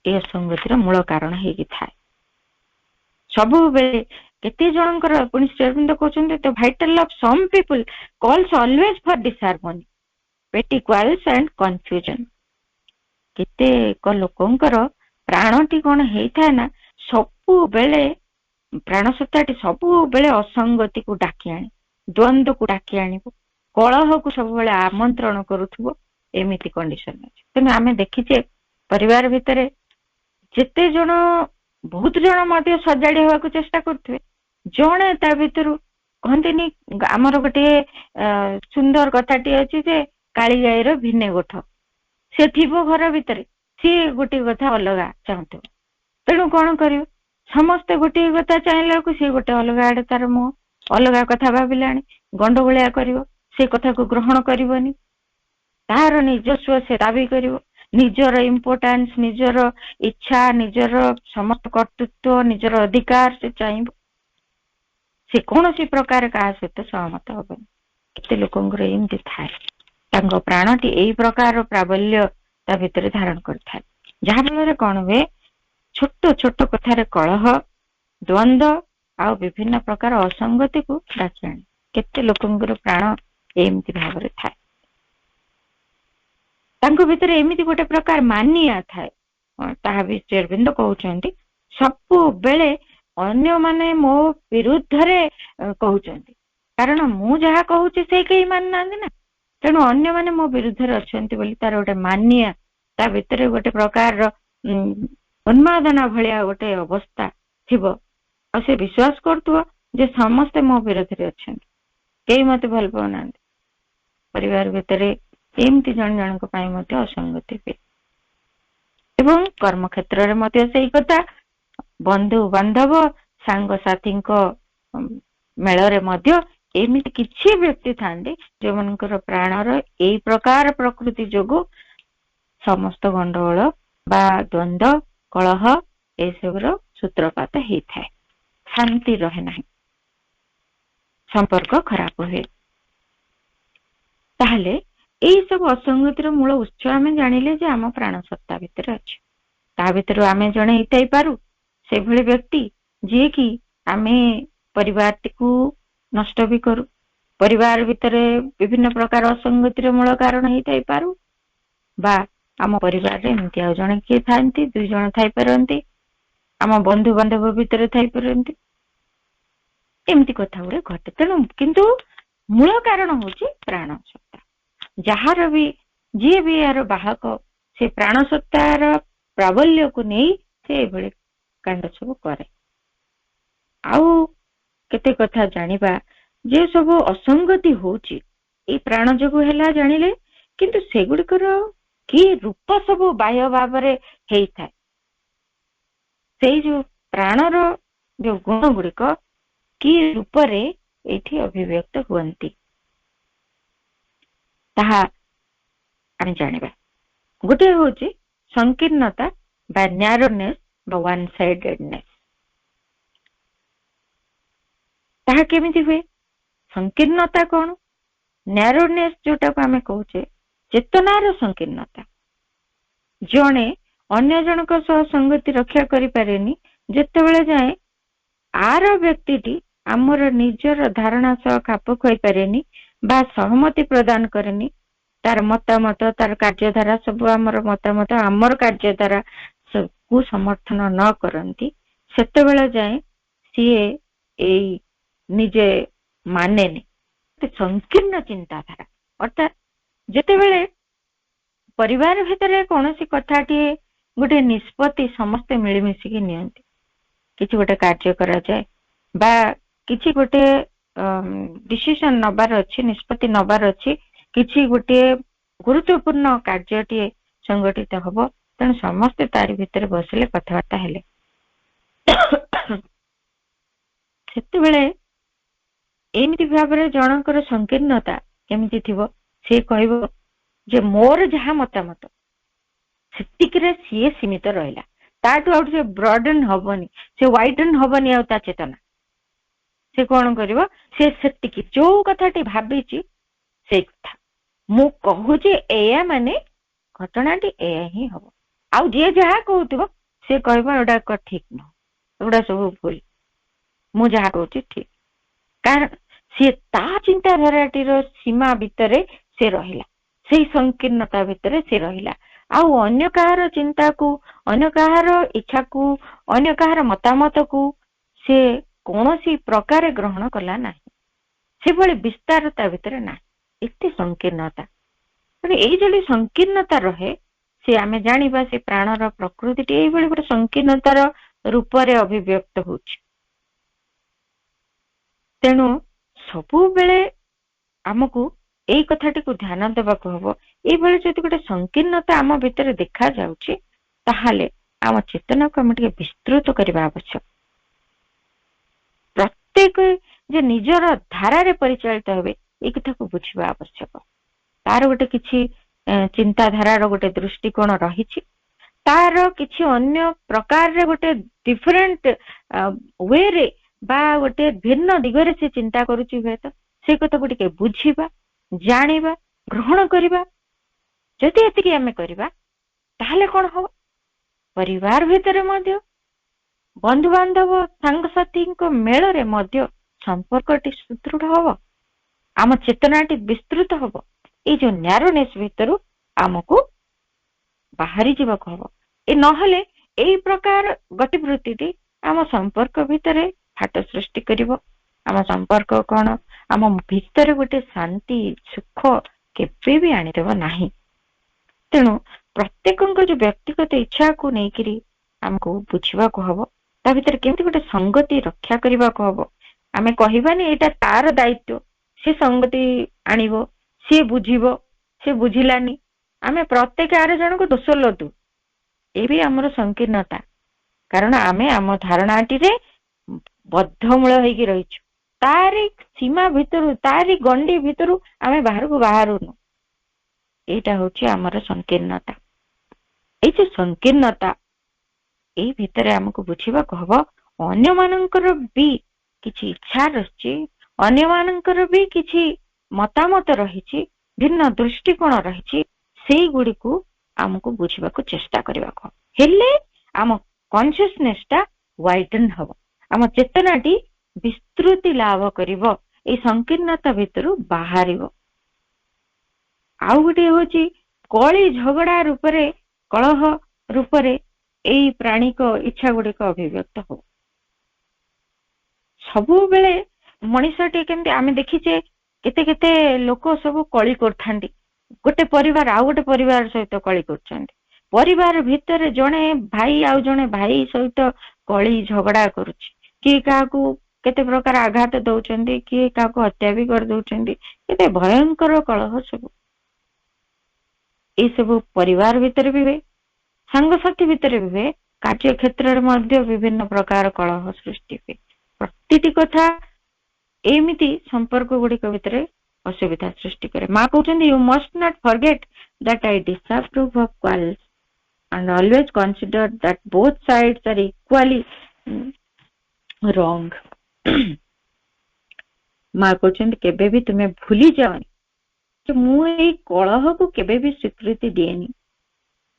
ଏ ଅସଙ୍ଗତିର ମୂଳ କାରଣ ହେଇକି ଥାଏ। ସବୁବେଳେ କେତେ ଜଣଙ୍କର ପୁଣି ଶ୍ରୀଅରବିନ୍ଦ କହୁଛନ୍ତି the vital of some people calls always for disharmony, petty quarrels and confusion. କେତେକ ଲୋକଙ୍କର ପ୍ରାଣଟି କଣ ହେଇଥାଏ ନା ସବୁବେଳେ ପ୍ରାଣସତ୍ତାଟି ସବୁବେଳେ ଅସଙ୍ଗତିକୁ ଡାକି ଆଣେ, ଦ୍ୱନ୍ଦ୍ୱକୁ ଡାକି ଆଣିବ, କଳହକୁ ସବୁବେଳେ ଆମନ୍ତ୍ରଣ କରୁଥିବ, ଏମିତି କଣ୍ଡିସନ ଅଛି। ତେଣୁ ଆମେ ଦେଖିଛେ ପରିବାର ଭିତରେ ଯେତେ ଜଣ ବହୁତ ଜଣ ମଧ୍ୟ ସଜାଡି ହେବାକୁ ଚେଷ୍ଟା କରୁଥିବେ, ଜଣେ ତା ଭିତରୁ କହନ୍ତିନି ଆମର ଗୋଟିଏ ସୁନ୍ଦର କଥାଟି ଅଛି ଯେ କାଳିଜାଇର ଭିନେ ଗୋଠ, ସେ ଥିବ ଘର ଭିତରେ, ସିଏ ଗୋଟିଏ କଥା ଅଲଗା ଚାହୁଁଥିବ। ତେଣୁ କଣ କରିବ, ସମସ୍ତେ ଗୋଟିଏ କଥା ଚାହିଁଲା ବେଳକୁ ସିଏ ଗୋଟେ ଅଲଗା ଆଡେ ତାର ମୁହଁ, ଅଲଗା କଥା ଭାବିଲାଣି, ଗଣ୍ଡଗୋଳିଆ କରିବ, ସେ କଥାକୁ ଗ୍ରହଣ କରିବନି, ତାହାର ନିଜସ୍ୱ ସେ ଦାବି କରିବ, ନିଜର ଇମ୍ପୋର୍ଟାନ୍ସ, ନିଜର ଇଚ୍ଛା, ନିଜର ସମସ୍ତ କର୍ତ୍ତୃତ୍ୱ, ନିଜର ଅଧିକାର ସେ ଚାହିଁବ, ସେ କୌଣସି ପ୍ରକାର କାହା ସହିତ ସହମତ ହବନି। କେତେ ଲୋକଙ୍କର ଏମିତି ଥାଏ, ତାଙ୍କ ପ୍ରାଣଟି ଏଇ ପ୍ରକାର ପ୍ରାବଲ୍ୟ ତା ଭିତରେ ଧାରଣ କରିଥାଏ, ଯାହା ଫଳରେ କଣ ହୁଏ ଛୋଟ ଛୋଟ କଥାରେ କଳହ, ଦ୍ୱନ୍ଦ୍ୱ ଆଉ ବିଭିନ୍ନ ପ୍ରକାର ଅସଙ୍ଗତିକୁ ଡାକି ଆଣେ। କେତେ ଲୋକଙ୍କର ପ୍ରାଣ ଏମିତି ଭାବରେ ଥାଏ, ତାଙ୍କ ଭିତରେ ଏମିତି ଗୋଟେ ପ୍ରକାର ମାନିଆ ଥାଏ। ତାହା ବି ଶ୍ରୀଅରବିନ୍ଦ କହୁଛନ୍ତି ସବୁବେଳେ ଅନ୍ୟମାନେ ମୋ ବିରୁଦ୍ଧରେ କହୁଛନ୍ତି, କାରଣ ମୁଁ ଯାହା କହୁଛି ସେ କେହି ମାନୁନାହାନ୍ତି ନା, ତେଣୁ ଅନ୍ୟମାନେ ମୋ ବିରୁଦ୍ଧରେ ଅଛନ୍ତି ବୋଲି ତାର ଗୋଟେ ମାନିଆ, ତା ଭିତରେ ଗୋଟେ ପ୍ରକାରର ଉନ୍ମାଦନା ଭଳିଆ ଗୋଟେ ଅବସ୍ଥା ଥିବ, ଆଉ ସେ ବିଶ୍ୱାସ କରୁଥିବ ଯେ ସମସ୍ତେ ମୋ ବିରୋଧରେ ଅଛନ୍ତି, କେହି ମତେ ଭଲ ପାଉନାହାନ୍ତି। ପରିବାର ଭିତରେ ଏମିତି ଜଣ ଜଣଙ୍କ ପାଇଁ ମଧ୍ୟ ଅସଙ୍ଗତି ହୁଏ ଏବଂ କର୍ମକ୍ଷେତ୍ରରେ ମଧ୍ୟ ସେଇ କଥା, ବନ୍ଧୁ ବାନ୍ଧବ ସାଙ୍ଗସାଥୀଙ୍କ ମେଳରେ ମଧ୍ୟ ଏମିତି କିଛି ବ୍ୟକ୍ତି ଥାନ୍ତି ଯୋଉମାନଙ୍କର ପ୍ରାଣର ଏଇ ପ୍ରକାର ପ୍ରକୃତି ଯୋଗୁ ସମସ୍ତ ଗଣ୍ଡଗୋଳ ବା ଦ୍ୱନ୍ଦ୍ୱ କଳହ ଏସବୁର ସୂତ୍ରପାତ ହେଇଥାଏ, ଶାନ୍ତି ରହେ ନାହିଁ, ସମ୍ପର୍କ ଖରାପ ହୁଏ। ତାହେଲେ ଏଇ ସବୁ ଅସଙ୍ଗତିର ମୂଳ ଉତ୍ସ ଆମେ ଜାଣିଲେ ଯେ ଆମ ପ୍ରାଣ ସତ୍ତା ଭିତରେ ଅଛି। ତା ଭିତରୁ ଆମେ ଜଣେ ହେଇଥାଇପାରୁ ସେଭଳି ବ୍ୟକ୍ତି ଯିଏକି ଆମେ ପରିବାରଟିକୁ ନଷ୍ଟ ବି କରୁ, ପରିବାର ଭିତରେ ବିଭିନ୍ନ ପ୍ରକାର ଅସଙ୍ଗତିର ମୂଳ କାରଣ ହେଇଥାଇପାରୁ, ବା ଆମ ପରିବାରରେ ଏମିତି ଆଉ ଜଣେ କିଏ ଥାନ୍ତି, ଦୁଇ ଜଣ ଥାଇପାରନ୍ତି, ଆମ ବନ୍ଧୁ ବାନ୍ଧବ ଭିତରେ ଥାଇପାରନ୍ତି, ଏମିତି କଥା ଗୁଡେ ଘଟେ। ତେଣୁ କିନ୍ତୁ ମୂଳ କାରଣ ହଉଛି ପ୍ରାଣ ସତ୍ତା। ଯାହାର ବି ଯିଏ ବି ଏହାର ବାହକ, ସେ ପ୍ରାଣ ସତ୍ତାର ପ୍ରାବଲ୍ୟକୁ ନେଇ ସେ ଏଭଳି କାଣ୍ଡ ସବୁ କରେ। ଆଉ କେତେ କଥା ଜାଣିବା, ଯେ ସବୁ ଅସଙ୍ଗତି ହଉଛି ଏଇ ପ୍ରାଣ ଯୋଗୁ ହେଲା ଜାଣିଲେ, କିନ୍ତୁ ସେଗୁଡିକର କି ରୂପ ସବୁ ବାହ୍ୟ ଭାବରେ ହେଇଥାଏ, ସେଇ ଯୋଉ ପ୍ରାଣର ଯୋଉ ଗୁଣ ଗୁଡିକ କି ରୂପରେ ଏଇଠି ଅଭିବ୍ୟକ୍ତ ହୁଅନ୍ତି ତାହା ଆମେ ଜାଣିବା। ଗୋଟିଏ ହଉଛି ସଂକୀର୍ଣ୍ଣତା ବା ନ୍ୟାରୋନେସ୍ ବା ୱାନ୍ ସାଇଡେଡନେସ୍। ତାହା କେମିତି ହୁଏ? ସଂକୀର୍ଣ୍ଣତା କଣ? ନ୍ୟାରୋନେସ୍ ଯୋଉଟାକୁ ଆମେ କହୁଛେ ଚେତନାର ସଂକୀର୍ଣ୍ଣତା। ଜଣେ ଅନ୍ୟ ଜଣଙ୍କ ସହ ସଂଗତି ରକ୍ଷା କରିପାରେନି ଯେତେବେଳେ ଯାଏ ଆର ବ୍ୟକ୍ତିଟି ଆମର ନିଜର ଧାରଣା ସହ ଖାପ ଖୁଆଇ ପାରେନି ବା ସହମତି ପ୍ରଦାନ କରେନି, तार मतामत तार कार्यधारा सब आमर मतामत आमर कार्यधारा सबको समर्थन न करती सेतेबेले जाए सीए निजे मानेनी संकीर्ण चिंताधारा अर्थात जेतेबेले परिवार भितर कौन सी कथाटी गोटे निष्पत्ति समस्ते मिलमिशिकी नियंती किसी गोटे कार्य करा जाए बा किसी गोटे डिसीजन नबार अच्छी निष्पत्ति नबार अच्छी किसी गोटे गुरुत्वपूर्ण कार्यटी संगठित हब तेणु समस्ते तारी भितर बसिले कथबार्ता हेले सेतेबेले एमती भाव जनकर संकीर्णता केमिति थिबो से कहबो जे मोर जहा मतामत सेतिकरे सीए सीमित रहिला ताटू आउट से ब्रॉडन हबनी से वाइडन हबनी आ चेतना से कौन करिवो से सेतिकी जो कथाटी भाबीची से कथा मु कहूची एया माने घटनाटी एया ही हबो आ जे जहा कहउथिबो से कहबो एडा क ठीक न एडा सब भूल मु जहा कहूची ठीक कारण से ता चिंताधाराटीर सीमा भितरे से रहिला से संकीर्णता भितरे से रहिला आउ अन्य कहार चिंता को अन्य कहार इच्छा को अन्य कहार मतामत को से कौनसी प्रकार ग्रहण कला नहीं से भली विस्तारता भितर ना एते संकीर्णता एई जली संकीर्णता रहे से आमे जानिबा से प्राणर प्रकृति एई भली गोटे संकीर्णतार रूप रे अभिव्यक्त होछि तेणु सबु बेले आमको एई कथाटी को ध्यान देबाको हबो एई भली जदि गोटे संकीर्णता आम भितर देखा जाउछि ताहाले आम चेतना को आम टिके विस्तृत करबा आवश्यक प्रत्येक जे निजर धारा रे परिचालित हेबे ए कथा को बुझिबा आवश्यक तार गोटे किछि चिंताधारार गोटे दृष्टिकोण रहिछि तार किछि अन्य प्रकार रे गोटे डिफरेंट वे रे बा गोटे भिन्न दिगरे से चिंता करूछि हुए तो से कथा को टिके बुझिबा जानिबा ग्रहण करिबा जदि एतिकी आमे करिबा ताहले कोन हो परिवार भितर मध्य बंधु बांधव सांग साथी को मेल रे मध्य संपर्कटी सुदृढ़ हबो आम चेतनाटी विस्तृत हबो ए जो न्यारोनेस भितरु आमको बाहरी जीवक हबो ए नहले एई प्रकार गतिवृत्ति आम संपर्क भितरे फाट सृष्टि करिवो आम संपर्क कोन आम भितर गोटे शांति सुख केबे भी आनी देबो नाही तेणु प्रत्येक जो व्यक्तिगत इच्छा को लेकिन आमको बुझा को हम ता भीतर केमती गोटे संगति रक्षा करने को हम आम कहबानी यहाँ तार दायित्व से संगति आणव सी बुझीब सी बुझिलानी आम प्रत्येक आर जन को दोष लदु ये भी आमर संकीर्णता कारण आम आम धारणाटी बद्धमूल होगी रही तारी सीमा भितर तारी गंडी भितर आम बाहर को बाहरुनु एटा होची आमर संकीर्णता ए जो संकीर्णता ए भितरे हमको बुझिबा कहबो अन्य मानकर भी किछि इच्छा रहिछि अन्य मानकर भी किछि मतामत रहिछि भिन्न दृष्टिकोण रहिछि सेई गुडी को हमको बुझिबा को चेष्टा करबा को हेले आम कॉन्शियसनेस ता वाइडन हबो आम चेतनाटी विस्तृति लाभ करिवो ए संकीर्णता भितरु बाहरिवो आउ गोटे होची कली झगड़ा रूपरे कलह रूपरे एई प्राणिक इच्छा गुड़िक अभिव्यक्त हो सबु बेले मनीषटी केमती आमे देखिचे केते केते लोक सब कली करथांती गोटे परिवार आउ गोटे परिवार सहित कली करछंती परिवार भितर जणे भाई आउ जणे भाई सहित कली झगड़ा करूची कि काकू केते प्रकार आघात दउचंती कि काकू हत्या भी कर दउचंती केते भयंकर कलह सब ये सब परिवार भितर भी हुए सांगसाथी भितर भी हुए कार्य क्षेत्र में विभिन्न प्रकार कलह सृष्टि हुए प्रति कथा एमिति संपर्क गुड़िक भितर असुविधा सृष्टि करे माँ कहते you must not forget that I disapprove of quarrels and always consider that both sides are equally wrong माँ कहते केबे भी तुम्हें भूली जाओ मुई कलह को केबे भी स्वीकृति दिएनी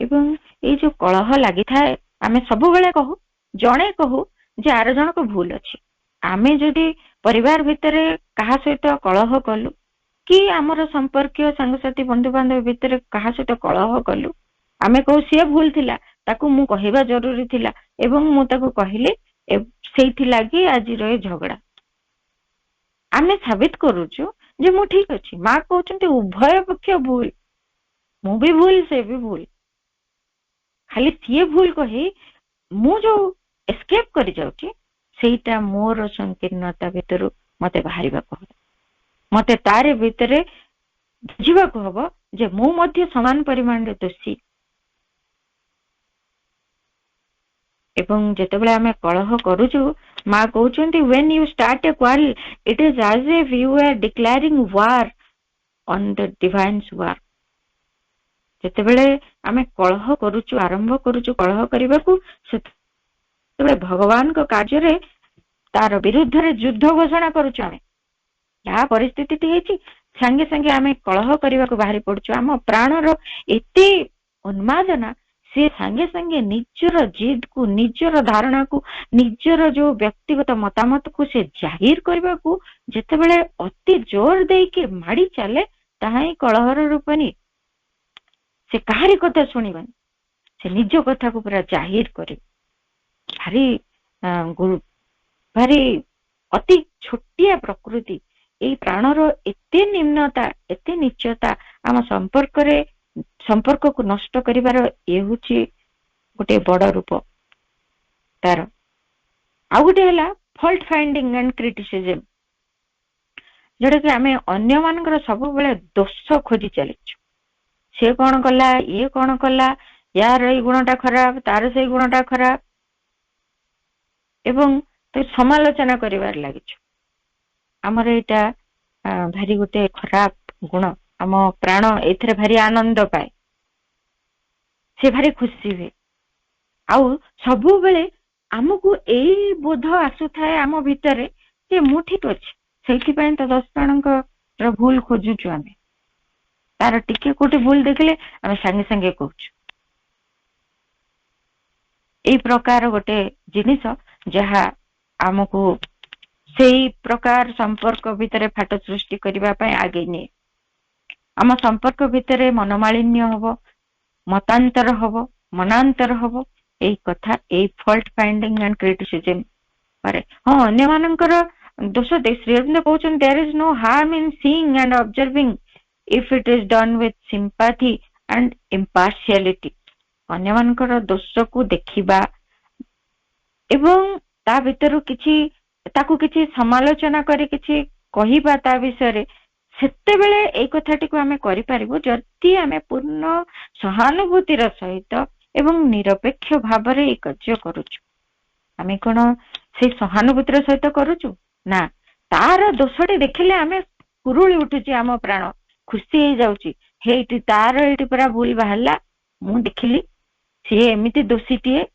एवं ये जो कलह लगी थाए आमे सब बेले कहू जणे कहू जे आर जन को भूल अच्छी आमे जदि परिवार भितर कहा सहित कलह कलु कि आमर संपर्क सांगसाथी बंधु बांधव भितर कहा सहित कलह कलु आमे कहू सी भूल थिला ताकू मु कहवा जरूरी थिला एवं मु ताकू कहले सेठी लागी आज रे झगड़ा आमे साबित करूछु जे मु ठीक अछि मां कहउछन्ते उभय पक्ष भूल मु भी भूल से भी भूल खाली सी भूल कही मु जो एस्केप करि जाउची सेटा मोर संकीर्णता भितर मते बाहरिबा को मते तारे भितरे बुझिबा को हबो जे मु मध्ये समान परिमाण रे दोषी एवं जेतेबेले आमे कलह करूछु मां कहउछन्ती when you start a quarrel it is as if you are declaring war on the divine's war जेतेबेले आमे कलह करूछु आरंभ करूछु कलह करिबाकू सेतेबेले भगवान को कार्य रे तार विरुद्ध रे युद्ध घोषणा करूछु आमे या परिस्थिति ती हेची संगे संगे आमे कलह करिबाकू बाहरी पडछु आम प्राण रो एते उन्मादना से संगे संगे निजर जिद को निजर धारणा को निजर जो व्यक्तिगत मतामत को से जाहिर करबाकू जेतेबेले अति जोर दे के माडी चले ताहाई कलहर रूपनी से कहारी कथा सुनिबानी से निज कथा को पूरा जाहिर करे भारी भारी अति छोटिया प्रकृति ए प्राणर एते निम्नता एते निचता आम संपर्क को नष्ट करिवार ए होची गोटे बड़ रूप तार आ गोटे हला फॉल्ट फाइंडिंग एंड क्रिटिसिज्म जोटा कि आमे अन्य मानकर सब बेले दोष खोजी चलीछु से कौन कला ये कौन कला यार ये गुणटा खराब तार से गुणटा खराब एवं तो समालोचना करिवार लागिछु हमर एटा भारी गोटे खराब गुण आम प्राण एथरे भारी आनंद पाए से भारी खुशी हुए आउ सबु बेले आमको एई बोध आसु थाए आम भितरे जे मु ठीक अछि सेठी पय तो 10 जनक भूल खोजुछु आमे तार टिके कोटे भूल देखले आमे संगे संगे कहूछु एई प्रकार गोटे जिनिस जहा आमको सेई प्रकार संपर्क भितरे फाट सृष्टि करिबा पय आगे ने आम संपर्क भितरे मनोमालिन्य हबो मतांतर हबो मनांतर हबो एई कथा एई फॉल्ट फाइंडिंग एंड क्रिटिसिज्म पारे हां अन्य मानकर दोष दे श्री अरविंद कहउछन there is no harm in seeing and observing if it is done with sympathy and impartiality अन्य मानकर दोष को देखिबा एवं ता भितरु किछि ताकू किछि समालोचना करे किछि कहिबा ता विषय सेते बेले ए कथाटी को आमे करि पारिबो जति आमे पूर्ण सहानुभूतिर सहित एवं निरपेक्ष भावरे ए कार्य करूछु आमे कोन से सहानुभूतिर सहित करूछु ना तार दोषटी देखिले आमे कुरुळी उठुची आम प्राण खुशी हे जाउची हेटी तार एटी पूरा भूल बाहला मु देखिली से एमिति दोषीटीए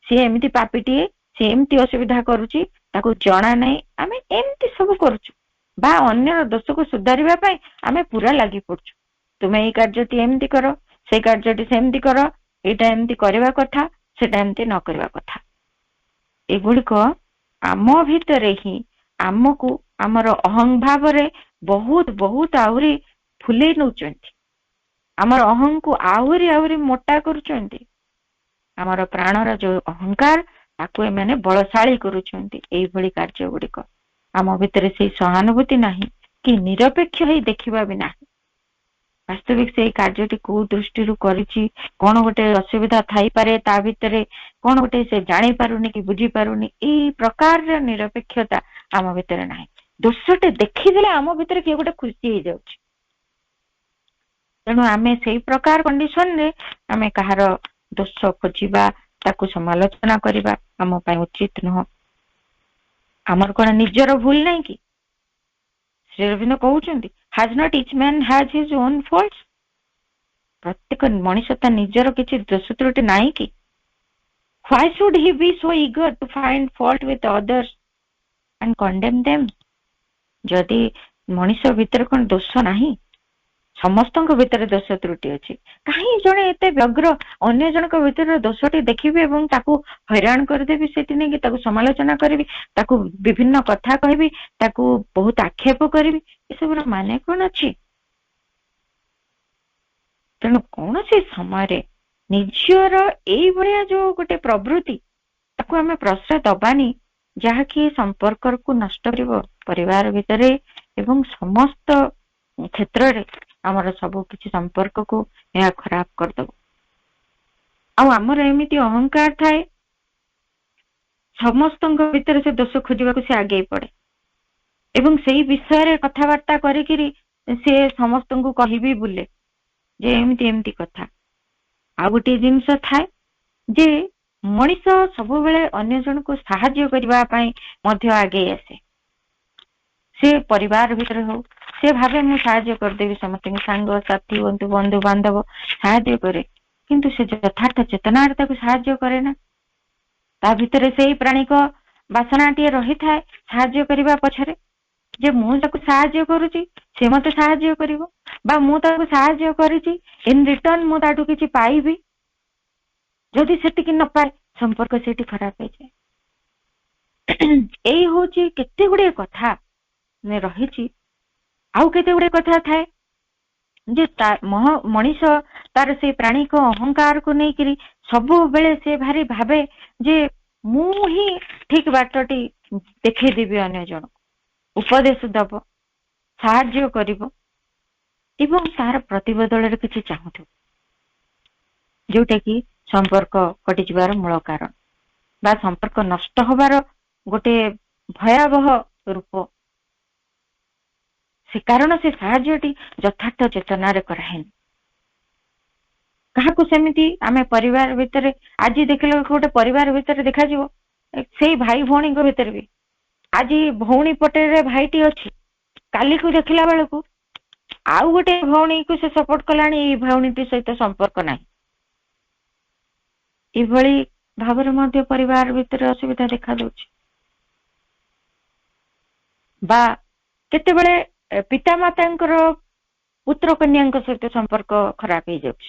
से एमिति पापीटीए से एमिति असुविधा करूची ताको जणा नै आमे एमिति सब करूछु बा अन्य दोष को सुधारिबा पय आमे पूरा लागि पड़छु तुमे ए कार्यटी एमिति करो से कार्यटी सेमिति करो एटा एमिति करबा कथा सेटा एमिति न करबा कथा एगुडी को आम भितरे ही आमको आमर अहं भाव रे बहुत बहुत आउरी फुले नउचंती आमर अहं को आउरी आउरी मोटा करूचंती आमर प्राणर जो अहंकार ताको एमाने बलशाली करूचंती एई भली कार्य गुडिक आम भितरे से सहानुभूति नाही कि निरपेक्ष ही देखिबा भी नाही वास्तविक से कार्यटी को दृष्टि रु करिछि कोन गोटे असुविधा थाई पारे ता भितरे कोन गोटे से जानि पारुनी कि बुझी पारुनी एई प्रकार रे निरपेक्षता आम भितरे नाही दोषटे देखि देले आम भितरे कि गोटे खुशी हे जाउछि तेणु आमे सेई प्रकार कंडीशन रे आमे कहार दोष खोजिबा ताकू समालोचना करिबा आम पय उचित नह आमर कोन निजर भूल नाही कि श्री अरविंद कहउछन्ती has not each man has his own faults प्रत्येक मनुष्यता निजर किछि दोष त्रुटि नाही कि why should he be so eager to find fault with others and condemn them जदि मनुष्य भीतर कोन दोष नाही ସମସ୍ତଙ୍କ ଭିତରେ ଦୋଷ ତ୍ରୁଟି ଅଛି। କାହିଁ ଜଣେ ଏତେ ବ୍ୟଗ୍ର ଅନ୍ୟ ଜଣଙ୍କ ଭିତରେ ଦୋଷଟି ଦେଖିବି ଏବଂ ତାକୁ ହଇରାଣ କରିଦେବି, ସେଠି ନେଇକି ତାକୁ ସମାଲୋଚନା କରିବି, ତାକୁ ବିଭିନ୍ନ କଥା କହିବି, ତାକୁ ବହୁତ ଆକ୍ଷେପ କରିବି, ଏସବୁର ମାନେ କଣ ଅଛି? ତେଣୁ କୌଣସି ସମୟରେ ନିଜର ଏଇଭଳିଆ ଯୋଉ ଗୋଟେ ପ୍ରବୃତ୍ତି ତାକୁ ଆମେ ପ୍ରଶ୍ରୟ ଦବାନି, ଯାହାକି ସମ୍ପର୍କକୁ ନଷ୍ଟ କରିବ ପରିବାର ଭିତରେ ଏବଂ ସମସ୍ତ କ୍ଷେତ୍ରରେ ଆମର ସବୁ କିଛି ସମ୍ପର୍କକୁ ଏହା ଖରାପ କରିଦବ। ଆଉ ଆମର ଏମିତି ଅହଙ୍କାର ଥାଏ, ସମସ୍ତଙ୍କ ଭିତରେ ସେ ଦୋଷ ଖୋଜିବାକୁ ସେ ଆଗେଇ ପଡେ ଏବଂ ସେଇ ବିଷୟରେ କଥାବାର୍ତ୍ତା କରିକିରି ସେ ସମସ୍ତଙ୍କୁ କହିବି ବୁଲେ ଯେ ଏମିତି ଏମିତି କଥା। ଆଉ ଗୋଟିଏ ଜିନିଷ ଥାଏ ଯେ ମଣିଷ ସବୁବେଳେ ଅନ୍ୟ ଜଣକୁ ସାହାଯ୍ୟ କରିବା ପାଇଁ ମଧ୍ୟ ଆଗେଇ ଆସେ। ସେ ପରିବାର ଭିତରେ ହଉ, ସେ ଭାବେ ମୁଁ ସାହାଯ୍ୟ କରିଦେବି ସମସ୍ତଙ୍କୁ, ସାଙ୍ଗ ସାଥୀ ହୁଅନ୍ତୁ, ବନ୍ଧୁ ବାନ୍ଧବ ସାହାଯ୍ୟ କରେ, କିନ୍ତୁ ସେ ଯଥାର୍ଥ ଚେତନାରେ ତାକୁ ସାହାଯ୍ୟ କରେ ନା। ତା ଭିତରେ ସେଇ ପ୍ରାଣିକ ବାସନାଟିଏ ରହିଥାଏ ସାହାଯ୍ୟ କରିବା ପଛରେ, ଯେ ମୁଁ ତାକୁ ସାହାଯ୍ୟ କରୁଛି ସେ ମତେ ସାହାଯ୍ୟ କରିବ, ବା ମୁଁ ତାକୁ ସାହାଯ୍ୟ କରିଛି ଇନ୍ ରିଟର୍ନ ମୁଁ ତାଠୁ କିଛି ପାଇବି। ଯଦି ସେତିକି ନ ପାଏ ସମ୍ପର୍କ ସେଇଠି ଖରାପ ହେଇଯାଏ। ଏଇ ହଉଛି କେତେ ଗୁଡିଏ କଥା ରହିଛି। ଆଉ କେତେ ଗୁଡିଏ କଥା ଥାଏ ଯେ ମଣିଷ ତାର ସେଇ ପ୍ରାଣିକ ଅହଙ୍କାରକୁ ନେଇକିରି ସବୁବେଳେ ସେ ଭାରି ଭାବେ ଯେ ମୁଁ ହିଁ ଠିକ ବାଟଟି ଦେଖେଇଦେବି, ଅନ୍ୟ ଜଣକୁ ଉପଦେଶ ଦବ, ସାହାଯ୍ୟ କରିବ ଏବଂ ତାର ପ୍ରତିବଦଳରେ କିଛି ଚାହୁଁଥିବ, ଯୋଉଟା କି ସମ୍ପର୍କ କଟିଯିବାର ମୂଳ କାରଣ ବା ସମ୍ପର୍କ ନଷ୍ଟ ହବାର ଗୋଟେ ଭୟାବହ ରୂପ। ସେ କାରଣ ସେ ସାହାଯ୍ୟଟି ଯଥାର୍ଥ ଚେତନାରେ କରାହେନି। କାହାକୁ ସେମିତି ଆମେ ପରିବାର ଭିତରେ ଆଜି ଦେଖିଲେ ଗୋଟେ ପରିବାର ଭିତରେ ଦେଖାଯିବ, ସେଇ ଭାଇ ଭଉଣୀଙ୍କ ଭିତରେ ବି ଆଜି ଭଉଣୀ ପଟରେ ଭାଇଟି ଅଛି, କାଲିକୁ ଦେଖିଲା ବେଳକୁ ଆଉ ଗୋଟେ ଭଉଣୀକୁ ସେ ସପୋର୍ଟ କଲାଣି, ଏଇ ଭଉଣୀଟି ସହିତ ସମ୍ପର୍କ ନାହିଁ। ଏଭଳି ଭାବରେ ମଧ୍ୟ ପରିବାର ଭିତରେ ଅସୁବିଧା ଦେଖା ଦଉଛି। ବା କେତେବେଳେ ପିତାମାତାଙ୍କର ପୁତ୍ର କନ୍ୟାଙ୍କ ସହିତ ସମ୍ପର୍କ ଖରାପ ହେଇଯାଉଛି,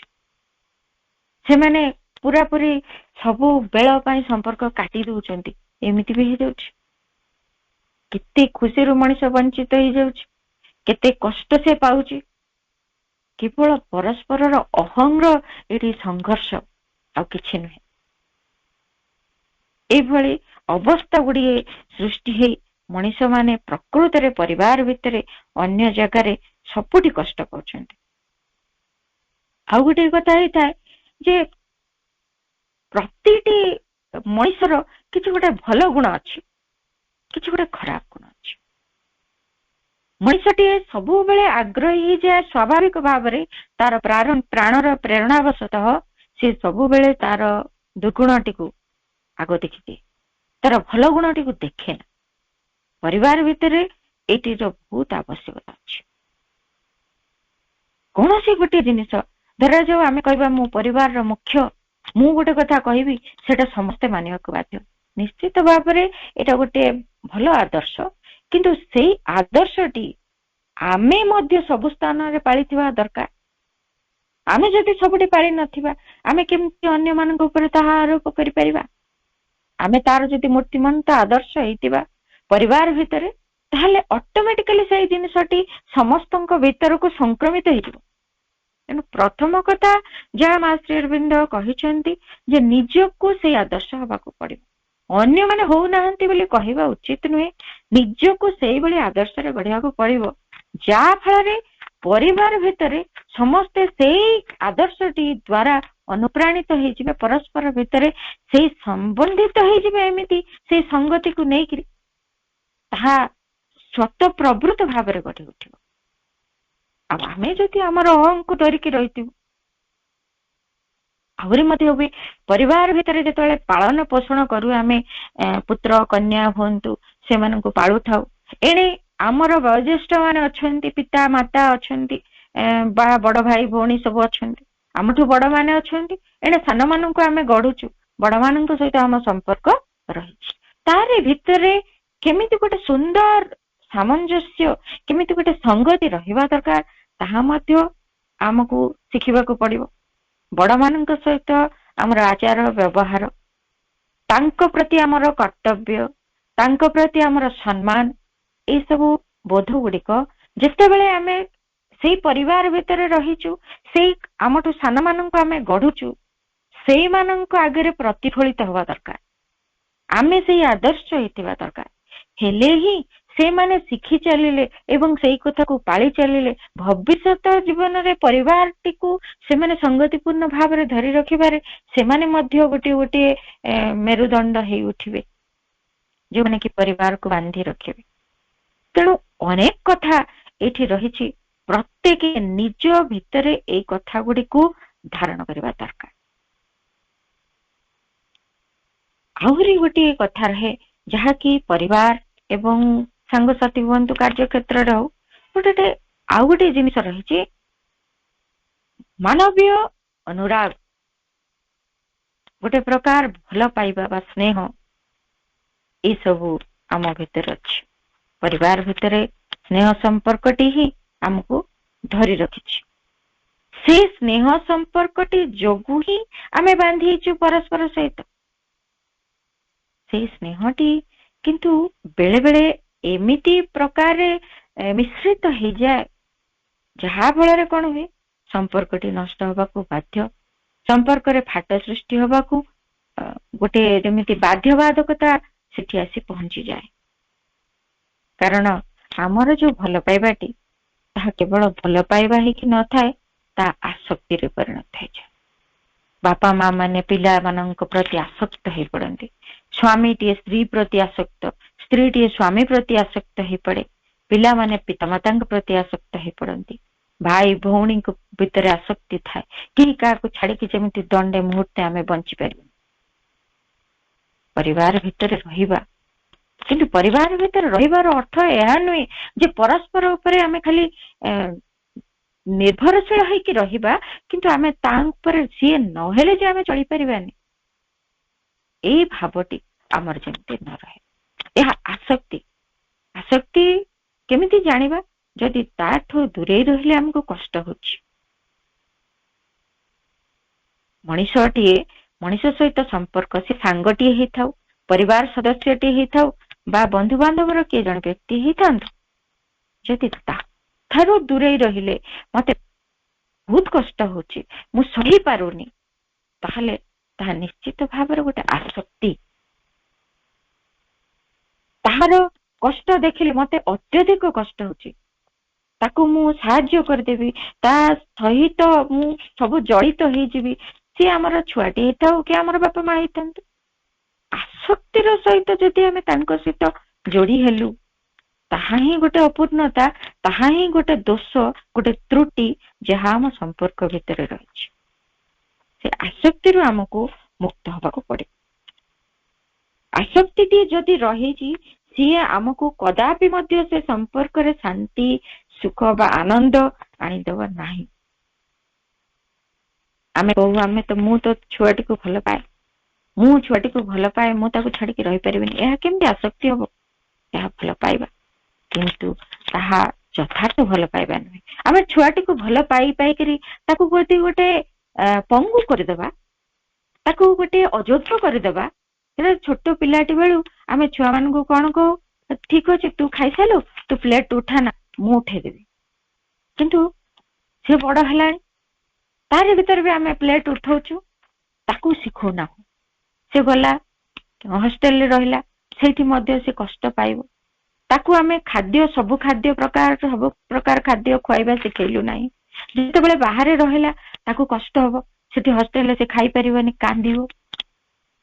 ସେମାନେ ପୁରାପୁରି ସବୁ ବେଳ ପାଇଁ ସମ୍ପର୍କ କାଟି ଦଉଛନ୍ତି, ଏମିତି ବି ହେଇଯାଉଛି। କେତେ ଖୁସିରୁ ମଣିଷ ବଞ୍ଚିତ ହେଇଯାଉଛି, କେତେ କଷ୍ଟ ସେ ପାଉଛି, କେବଳ ପରସ୍ପରର ଅହଂର ଏଠି ସଂଘର୍ଷ, ଆଉ କିଛି ନୁହେଁ। ଏଇଭଳି ଅବସ୍ଥା ଗୁଡିଏ ସୃଷ୍ଟି ହେଇ ମଣିଷ ମାନେ ପ୍ରକୃତରେ ପରିବାର ଭିତରେ ଅନ୍ୟ ଜାଗାରେ ସବୁଠି କଷ୍ଟ ପାଉଛନ୍ତି। ଆଉ ଗୋଟେ କଥା ହେଇଥାଏ ଯେ ପ୍ରତିଟି ମଣିଷର କିଛି ଗୋଟେ ଭଲ ଗୁଣ ଅଛି, କିଛି ଗୋଟେ ଖରାପ ଗୁଣ ଅଛି। ମଣିଷଟିଏ ସବୁବେଳେ ଆଗ୍ରହୀ ହେଇଯାଏ ସ୍ୱାଭାବିକ ଭାବରେ, ତାର ପ୍ରାଣର ପ୍ରେରଣାବଶତଃ ସେ ସବୁବେଳେ ତାର ଦୁର୍ଗୁଣଟିକୁ ଆଗ ଦେଖିଦିଏ, ତାର ଭଲ ଗୁଣଟିକୁ ଦେଖେ ନା। ପରିବାର ଭିତରେ ଏଇଟିର ବହୁତ ଆବଶ୍ୟକତା ଅଛି। କୌଣସି ଗୋଟିଏ ଜିନିଷ ଧରାଯାଉ ଆମେ କହିବା ମୁଁ ପରିବାରର ମୁଖ୍ୟ, ମୁଁ ଗୋଟେ କଥା କହିବି ସେଟା ସମସ୍ତେ ମାନିବାକୁ ବାଧ୍ୟ। ନିଶ୍ଚିତ ଭାବରେ ଏଇଟା ଗୋଟେ ଭଲ ଆଦର୍ଶ, କିନ୍ତୁ ସେଇ ଆଦର୍ଶଟି ଆମେ ମଧ୍ୟ ସବୁ ସ୍ଥାନରେ ପାଳିଥିବା ଦରକାର। ଆମେ ଯଦି ସବୁଠି ପାଳି ନଥିବା, ଆମେ କେମିତି ଅନ୍ୟମାନଙ୍କ ଉପରେ ତାହା ଆରୋପ କରିପାରିବା? ଆମେ ତାର ଯଦି ମୂର୍ତ୍ତିମନ୍ତ ଆଦର୍ଶ ହେଇଥିବା ପରିବାର ଭିତରେ, ତାହେଲେ ଅଟୋମେଟିକାଲି ସେଇ ଜିନିଷଟି ସମସ୍ତଙ୍କ ଭିତରକୁ ସଂକ୍ରମିତ ହେଇଯିବ। ତେଣୁ ପ୍ରଥମ କଥା ଯାହା ମା ଶ୍ରୀ ଅରବିନ୍ଦ କହିଛନ୍ତି ଯେ ନିଜକୁ ସେଇ ଆଦର୍ଶ ହବାକୁ ପଡିବ। ଅନ୍ୟମାନେ ହଉନାହାନ୍ତି ବୋଲି କହିବା ଉଚିତ ନୁହେଁ, ନିଜକୁ ସେଇଭଳି ଆଦର୍ଶରେ ଗଢିବାକୁ ପଡିବ, ଯାହା ଫଳରେ ପରିବାର ଭିତରେ ସମସ୍ତେ ସେଇ ଆଦର୍ଶଟି ଦ୍ଵାରା ଅନୁପ୍ରାଣିତ ହେଇଯିବେ, ପରସ୍ପର ଭିତରେ ସେଇ ସମ୍ବନ୍ଧିତ ହେଇଯିବେ, ଏମିତି ସେଇ ସଂଗତିକୁ ନେଇକିରି ତାହା ସ୍ୱତଃ ପ୍ରବୃତ୍ତ ଭାବରେ ଗଢି ଉଠିବ। ଆଉ ଆମେ ଯଦି ଆମର ଅହଂକୁ ଧରିକି ରହିଥିବୁ, ଆହୁରି ମଧ୍ୟ ହୁଏ ପରିବାର ଭିତରେ ଯେତେବେଳେ ପାଳନ ପୋଷଣ କରୁ, ଆମେ ପୁତ୍ର କନ୍ୟା ହୁଅନ୍ତୁ ସେମାନଙ୍କୁ ପାଳୁଥାଉ, ଏଣେ ଆମର ବୟୋଜ୍ୟେଷ୍ଠ ମାନେ ଅଛନ୍ତି, ପିତା ମାତା ଅଛନ୍ତି, ବା ବଡ ଭାଇ ଭଉଣୀ ସବୁ ଅଛନ୍ତି, ଆମଠୁ ବଡ ମାନେ ଅଛନ୍ତି, ଏଣେ ସାନମାନଙ୍କୁ ଆମେ ଗଢୁଛୁ, ବଡମାନଙ୍କ ସହିତ ଆମ ସମ୍ପର୍କ ରହିଛି। ତାରି ଭିତରେ କେମିତି ଗୋଟେ ସୁନ୍ଦର ସାମଞ୍ଜସ୍ୟ, କେମିତି ଗୋଟେ ସଂଗତି ରହିବା ଦରକାର, ତାହା ମଧ୍ୟ ଆମକୁ ଶିଖିବାକୁ ପଡିବ। ବଡମାନଙ୍କ ସହିତ ଆମର ଆଚାର ବ୍ୟବହାର, ତାଙ୍କ ପ୍ରତି ଆମର କର୍ତ୍ତବ୍ୟ, ତାଙ୍କ ପ୍ରତି ଆମର ସମ୍ମାନ, ଏଇ ସବୁ ବୋଧ ଗୁଡିକ ଯେତେବେଳେ ଆମେ ସେଇ ପରିବାର ଭିତରେ ରହିଛୁ, ସେଇ ଆମଠୁ ସାନମାନଙ୍କୁ ଆମେ ଗଢୁଛୁ, ସେଇମାନଙ୍କ ଆଗରେ ପ୍ରତିଫଳିତ ହେବା ଦରକାର। ଆମେ ସେଇ ଆଦର୍ଶ ହେଇଥିବା ଦରକାର। ହେଲେ ହିଁ ସେମାନେ ଶିଖି ଚାଲିଲେ ଏବଂ ସେଇ କଥାକୁ ପାଳି ଚାଲିଲେ ଭବିଷ୍ୟତ ଜୀବନରେ ପରିବାରଟିକୁ ସେମାନେ ସଂଗତିପୂର୍ଣ୍ଣ ଭାବରେ ଧରି ରଖିବାରେ ସେମାନେ ମଧ୍ୟ ଗୋଟିଏ ଗୋଟିଏ ମେରୁଦଣ୍ଡ ହେଇ ଉଠିବେ, ଯୋଉମାନେ କି ପରିବାରକୁ ବାନ୍ଧି ରଖିବେ। ତେଣୁ ଅନେକ କଥା ଏଠି ରହିଛି, ପ୍ରତ୍ୟେକ ନିଜ ଭିତରେ ଏଇ କଥା ଗୁଡିକୁ ଧାରଣ କରିବା ଦରକାର। ଆହୁରି ଗୋଟିଏ କଥା ରହେ, ଯାହାକି ପରିବାର ଏବଂ ସାଙ୍ଗସାଥୀ ହୁଅନ୍ତୁ, କାର୍ଯ୍ୟକ୍ଷେତ୍ରରେ ହଉ, ଗୋଟେ ଆଉ ଗୋଟେ ଜିନିଷ ରହିଛି, ମାନବୀୟ ଅନୁରାଗ, ଗୋଟେ ପ୍ରକାର ଭଲ ପାଇବା ବା ସ୍ନେହ, ଏସବୁ ଆମ ଭିତରେ ଅଛି। ପରିବାର ଭିତରେ ସ୍ନେହ ସମ୍ପର୍କଟି ହିଁ ଆମକୁ ଧରି ରଖିଛି। ସେ ସ୍ନେହ ସମ୍ପର୍କଟି ଯୋଗୁ ହିଁ ଆମେ ବାନ୍ଧିଛୁ ପରସ୍ପର ସହିତ। ସେଇ ସ୍ନେହଟି କିନ୍ତୁ ବେଳେ ବେଳେ ଏମିତି ପ୍ରକାରେ ମିଶ୍ରିତ ହେଇଯାଏ, ଯାହା ଫଳରେ କଣ ହୁଏ, ସମ୍ପର୍କଟି ନଷ୍ଟ ହେବାକୁ ବାଧ୍ୟ, ସମ୍ପର୍କରେ ଫାଟ ସୃଷ୍ଟି ହେବାକୁ ଗୋଟେ ଯେମିତି ବାଧ୍ୟବାଧକତା ସେଠି ଆସି ପହଞ୍ଚିଯାଏ। କାରଣ ଆମର ଯୋଉ ଭଲ ପାଇବାଟି, ତାହା କେବଳ ଭଲ ପାଇବା ହେଇକି ନଥାଏ, ତାହା ଆସକ୍ତିରେ ପରିଣତ ହେଇଯାଏ। ବାପା ମା ମାନେ ପିଲାମାନଙ୍କ ପ୍ରତି ଆସକ୍ତ ହେଇ ପଡନ୍ତି, ସ୍ୱାମୀଟିଏ ସ୍ତ୍ରୀ ପ୍ରତି ଆସକ୍ତ, ସ୍ତ୍ରୀଟିଏ ସ୍ୱାମୀ ପ୍ରତି ଆସକ୍ତ ହେଇପଡେ, ପିଲାମାନେ ପିତାମାତାଙ୍କ ପ୍ରତି ଆସକ୍ତ ହେଇ ପଡନ୍ତି, ଭାଇ ଭଉଣୀଙ୍କ ଭିତରେ ଆସକ୍ତି ଥାଏ, କେହି କାହାକୁ ଛାଡିକି ଯେମିତି ଦଣ୍ଡେ ମୁହୂର୍ତ୍ତେ ଆମେ ବଞ୍ଚିପାରିବୁ। ପରିବାର ଭିତରେ ରହିବା, କିନ୍ତୁ ପରିବାର ଭିତରେ ରହିବାର ଅର୍ଥ ଏହା ନୁହେଁ ଯେ ପରସ୍ପର ଉପରେ ଆମେ ଖାଲି ନିର୍ଭରଶୀଳ ହେଇକି ରହିବା, କିନ୍ତୁ ଆମେ ତା ଉପରେ ସିଏ ନହେଲେ ଯେ ଆମେ ଚଳିପାରିବାନି, ଏଇ ଭାବଟି ଆମର ଯେମିତି ନ ରହେ। ଏହା ଆସକ୍ତି। ଆସକ୍ତି କେମିତି ଜାଣିବା? ଯଦି ତାଠୁ ଦୂରେଇ ରହିଲେ ଆମକୁ କଷ୍ଟ ହଉଛି। ମଣିଷଟିଏ ମଣିଷ ସହିତ ସମ୍ପର୍କ, ସେ ସାଙ୍ଗଟିଏ ହେଇଥାଉ, ପରିବାର ସଦସ୍ୟଟିଏ ହେଇଥାଉ, ବା ବନ୍ଧୁବାନ୍ଧବର କିଏ ଜଣେ ବ୍ୟକ୍ତି ହେଇଥାନ୍ତୁ, ଯଦି ଠାରୁ ଦୂରେଇ ରହିଲେ ମତେ ବହୁତ କଷ୍ଟ ହଉଛି, ମୁଁ ସହି ପାରୁନି, ତାହେଲେ ତାହା ନିଶ୍ଚିତ ଭାବରେ ଗୋଟେ ଆସକ୍ତି। ତାହାର କଷ୍ଟ ଦେଖିଲେ ମତେ ଅତ୍ୟଧିକ କଷ୍ଟ ହଉଛି, ତାକୁ ମୁଁ ସାହାଯ୍ୟ କରିଦେବି, ତା ସହିତ ମୁଁ ସବୁ ଜଡ଼ିତ ହେଇଯିବି, ସିଏ ଆମର ଛୁଆଟି ହେଇଥାଉ କି ଆମର ବାପା ମା ହେଇଥାନ୍ତୁ। ଆସକ୍ତିର ସହିତ ଯଦି ଆମେ ତାଙ୍କ ସହିତ ଯୋଡି ହେଲୁ, ତାହା ହିଁ ଗୋଟେ ଅପୂର୍ଣ୍ଣତା, ତାହା ହିଁ ଗୋଟେ ଦୋଷ, ଗୋଟେ ତ୍ରୁଟି, ଯାହା ଆମ ସମ୍ପର୍କ ଭିତରେ ରହିଛି। ସେ ଆସକ୍ତିରୁ ଆମକୁ ମୁକ୍ତ ହବାକୁ ପଡିବ। ଆସକ୍ତିଟି ଯଦି ରହିଛି, ସିଏ ଆମକୁ କଦାପି ମଧ୍ୟ ସେ ସମ୍ପର୍କରେ ଶାନ୍ତି, ସୁଖ ବା ଆନନ୍ଦ ଆଣିଦେବ ନାହିଁ। ଆମେ କହୁ, ମୁଁ ତ ଛୁଆଟିକୁ ଭଲ ପାଏ, ମୁଁ ତାକୁ ଛାଡିକି ରହିପାରିବିନି। ଏହା କେମିତି ଆସକ୍ତି ହବ? ଏହା ଭଲ ପାଇବା, କିନ୍ତୁ ତାହା ଯଥାର୍ଥ ଭଲ ପାଇବା ନୁହେଁ। ଆମେ ଛୁଆଟିକୁ ଭଲ ପାଇକରି ତାକୁ ଗୋଟେ ପଙ୍ଗୁ କରିଦେବା, ତାକୁ ଗୋଟେ ଅଯୋଗ୍ୟ କରିଦେବା। ସେଟା ଛୋଟ ପିଲାଟି ବେଳୁ ଆମେ ଛୁଆ ମାନଙ୍କୁ କଣ କହୁ, ଠିକ ଅଛି ତୁ ଖାଇସାରିଲୁ, ତୁ ପ୍ଲେଟ ଉଠାନା, ମୁଁ ଉଠେଇଦେବି। କିନ୍ତୁ ସେ ବଡ ହେଲାଣି, ତାରି ଭିତରେ ବି ଆମେ ପ୍ଲେଟ ଉଠଉଛୁ, ତାକୁ ଶିଖଉନାହୁଁ। ସେ ଗଲା ହଷ୍ଟେଲରେ ରହିଲା, ସେଇଠି ମଧ୍ୟ ସେ କଷ୍ଟ ପାଇବ। ତାକୁ ଆମେ ସବୁ ପ୍ରକାର ଖାଦ୍ୟ ଖୁଆଇବା ଶିଖେଇଲୁ ନାହିଁ। ଯେତେବେଳେ ବାହାରେ ରହିଲା, ତାକୁ କଷ୍ଟ ହବ, ସେଠି ହଷ୍ଟେଲରେ ସେ ଖାଇପାରିବନି, କାନ୍ଦିବ,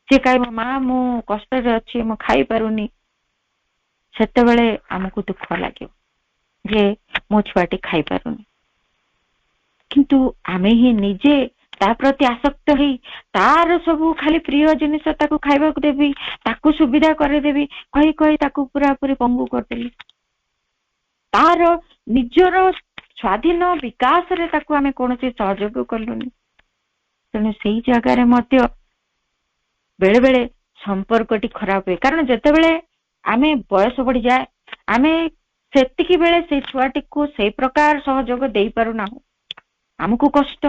ସେ କହିବ ମା ମୁଁ କଷ୍ଟରେ ଅଛି, ମୁଁ ଖାଇପାରୁନି। ସେତେବେଳେ ଆମକୁ ଦୁଃଖ ଲାଗିବ ଯେ ମୋ ଛୁଆଟି ଖାଇପାରୁନି। କିନ୍ତୁ ଆମେ ହିଁ ନିଜେ ତା ପ୍ରତି ଆସକ୍ତ ହେଇ ତାର ସବୁ ଖାଲି ପ୍ରିୟ ଜିନିଷ ତାକୁ ଖାଇବାକୁ ଦେବି, ତାକୁ ସୁବିଧା କରିଦେବି କହି କହି ତାକୁ ପୁରାପୁରି ପଙ୍ଗୁ କରିଦେଲି। ତାର ନିଜର ସ୍ୱାଧୀନ ବିକାଶରେ ତାକୁ ଆମେ କୌଣସି ସହଯୋଗ କଲୁନି। ତେଣୁ ସେଇ ଜାଗାରେ ମଧ୍ୟ ବେଳେ ବେଳେ ସମ୍ପର୍କଟି ଖରାପ ହୁଏ। କାରଣ ଯେତେବେଳେ ଆମେ ବୟସ ବଢିଯାଏ, ଆମେ ସେତିକି ବେଳେ ସେଇ ଛୁଆଟିକୁ ସେଇ ପ୍ରକାର ସହଯୋଗ ଦେଇପାରୁନାହୁଁ। ଆମକୁ କଷ୍ଟ,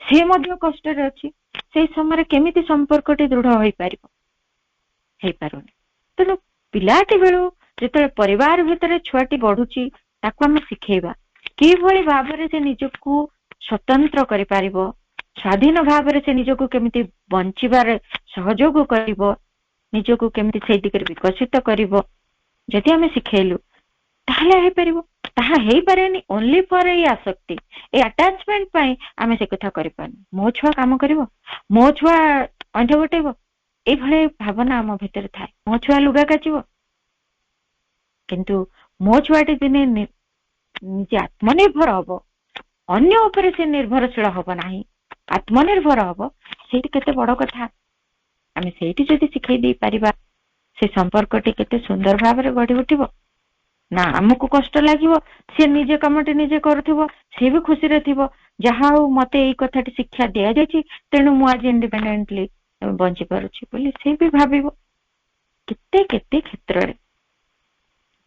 ସେ ମଧ୍ୟ କଷ୍ଟରେ ଅଛି, ସେଇ ସମୟରେ କେମିତି ସମ୍ପର୍କଟି ଦୃଢ ହୋଇପାରିବ? ହେଇପାରୁନି। ତେଣୁ ପିଲାଟି ବେଳୁ ଯେତେବେଳେ ପରିବାର ଭିତରେ ଛୁଆଟି ବଢୁଛି, ତାକୁ ଆମେ ଶିଖେଇବା କିଭଳି ଭାବରେ ସେ ନିଜକୁ ସ୍ୱତନ୍ତ୍ର କରିପାରିବ, ସ୍ୱାଧୀନ ଭାବରେ ସେ ନିଜକୁ କେମିତି ବଞ୍ଚିବାରେ ସହଯୋଗ କରିବ, ନିଜକୁ କେମିତି ସେଇ ଦିଗରେ ବିକଶିତ କରିବ। ଯଦି ଆମେ ଶିଖେଇଲୁ ତାହେଲେ ହେଇପାରିବ। ତାହା ହେଇପାରେନି ଓନ୍ଲି ଫର ଏଇ ଆସକ୍ତି, ଏଇ ଆଟାଚମେଣ୍ଟ ପାଇଁ ଆମେ ସେ କଥା କରିପାରୁନି। ମୋ ଛୁଆ କାମ କରିବ, ମୋ ଛୁଆ ଅଣ୍ଠ ଗୋଟେଇବ, ଏଇଭଳି ଭାବନା ଆମ ଭିତରେ ଥାଏ। ମୋ ଛୁଆ ଲୁଗା କାଚିବ, କିନ୍ତୁ ମୋ ଛୁଆଟି ଦିନେ ନିଜେ ଆତ୍ମନିର୍ଭର ହବ, ଅନ୍ୟ ଉପରେ ସେ ନିର୍ଭରଶୀଳ ହବ ନାହିଁ, ଆତ୍ମନିର୍ଭର ହବ, ସେଇଠି କେତେ ବଡ କଥା। ଆମେ ସେଇଠି ଯଦି ଶିଖେଇ ଦେଇ ପାରିବା, ସେ ସମ୍ପର୍କଟି କେତେ ସୁନ୍ଦର ଭାବରେ ଗଢି ଉଠିବ। ନା ଆମକୁ କଷ୍ଟ ଲାଗିବ, ସେ ନିଜେ କାମଟି ନିଜେ କରୁଥିବ, ସେ ବି ଖୁସିରେ ଥିବ, ଯାହା ହଉ ମତେ ଏଇ କଥାଟି ଶିକ୍ଷା ଦିଆଯାଇଛି, ତେଣୁ ମୁଁ ଆଜି ଇଣ୍ଡିପେଣ୍ଡେଣ୍ଟଲି ବଞ୍ଚି ପାରୁଛି ବୋଲି ସେ ବି ଭାବିବ। କେତେ କେତେ କ୍ଷେତ୍ରରେ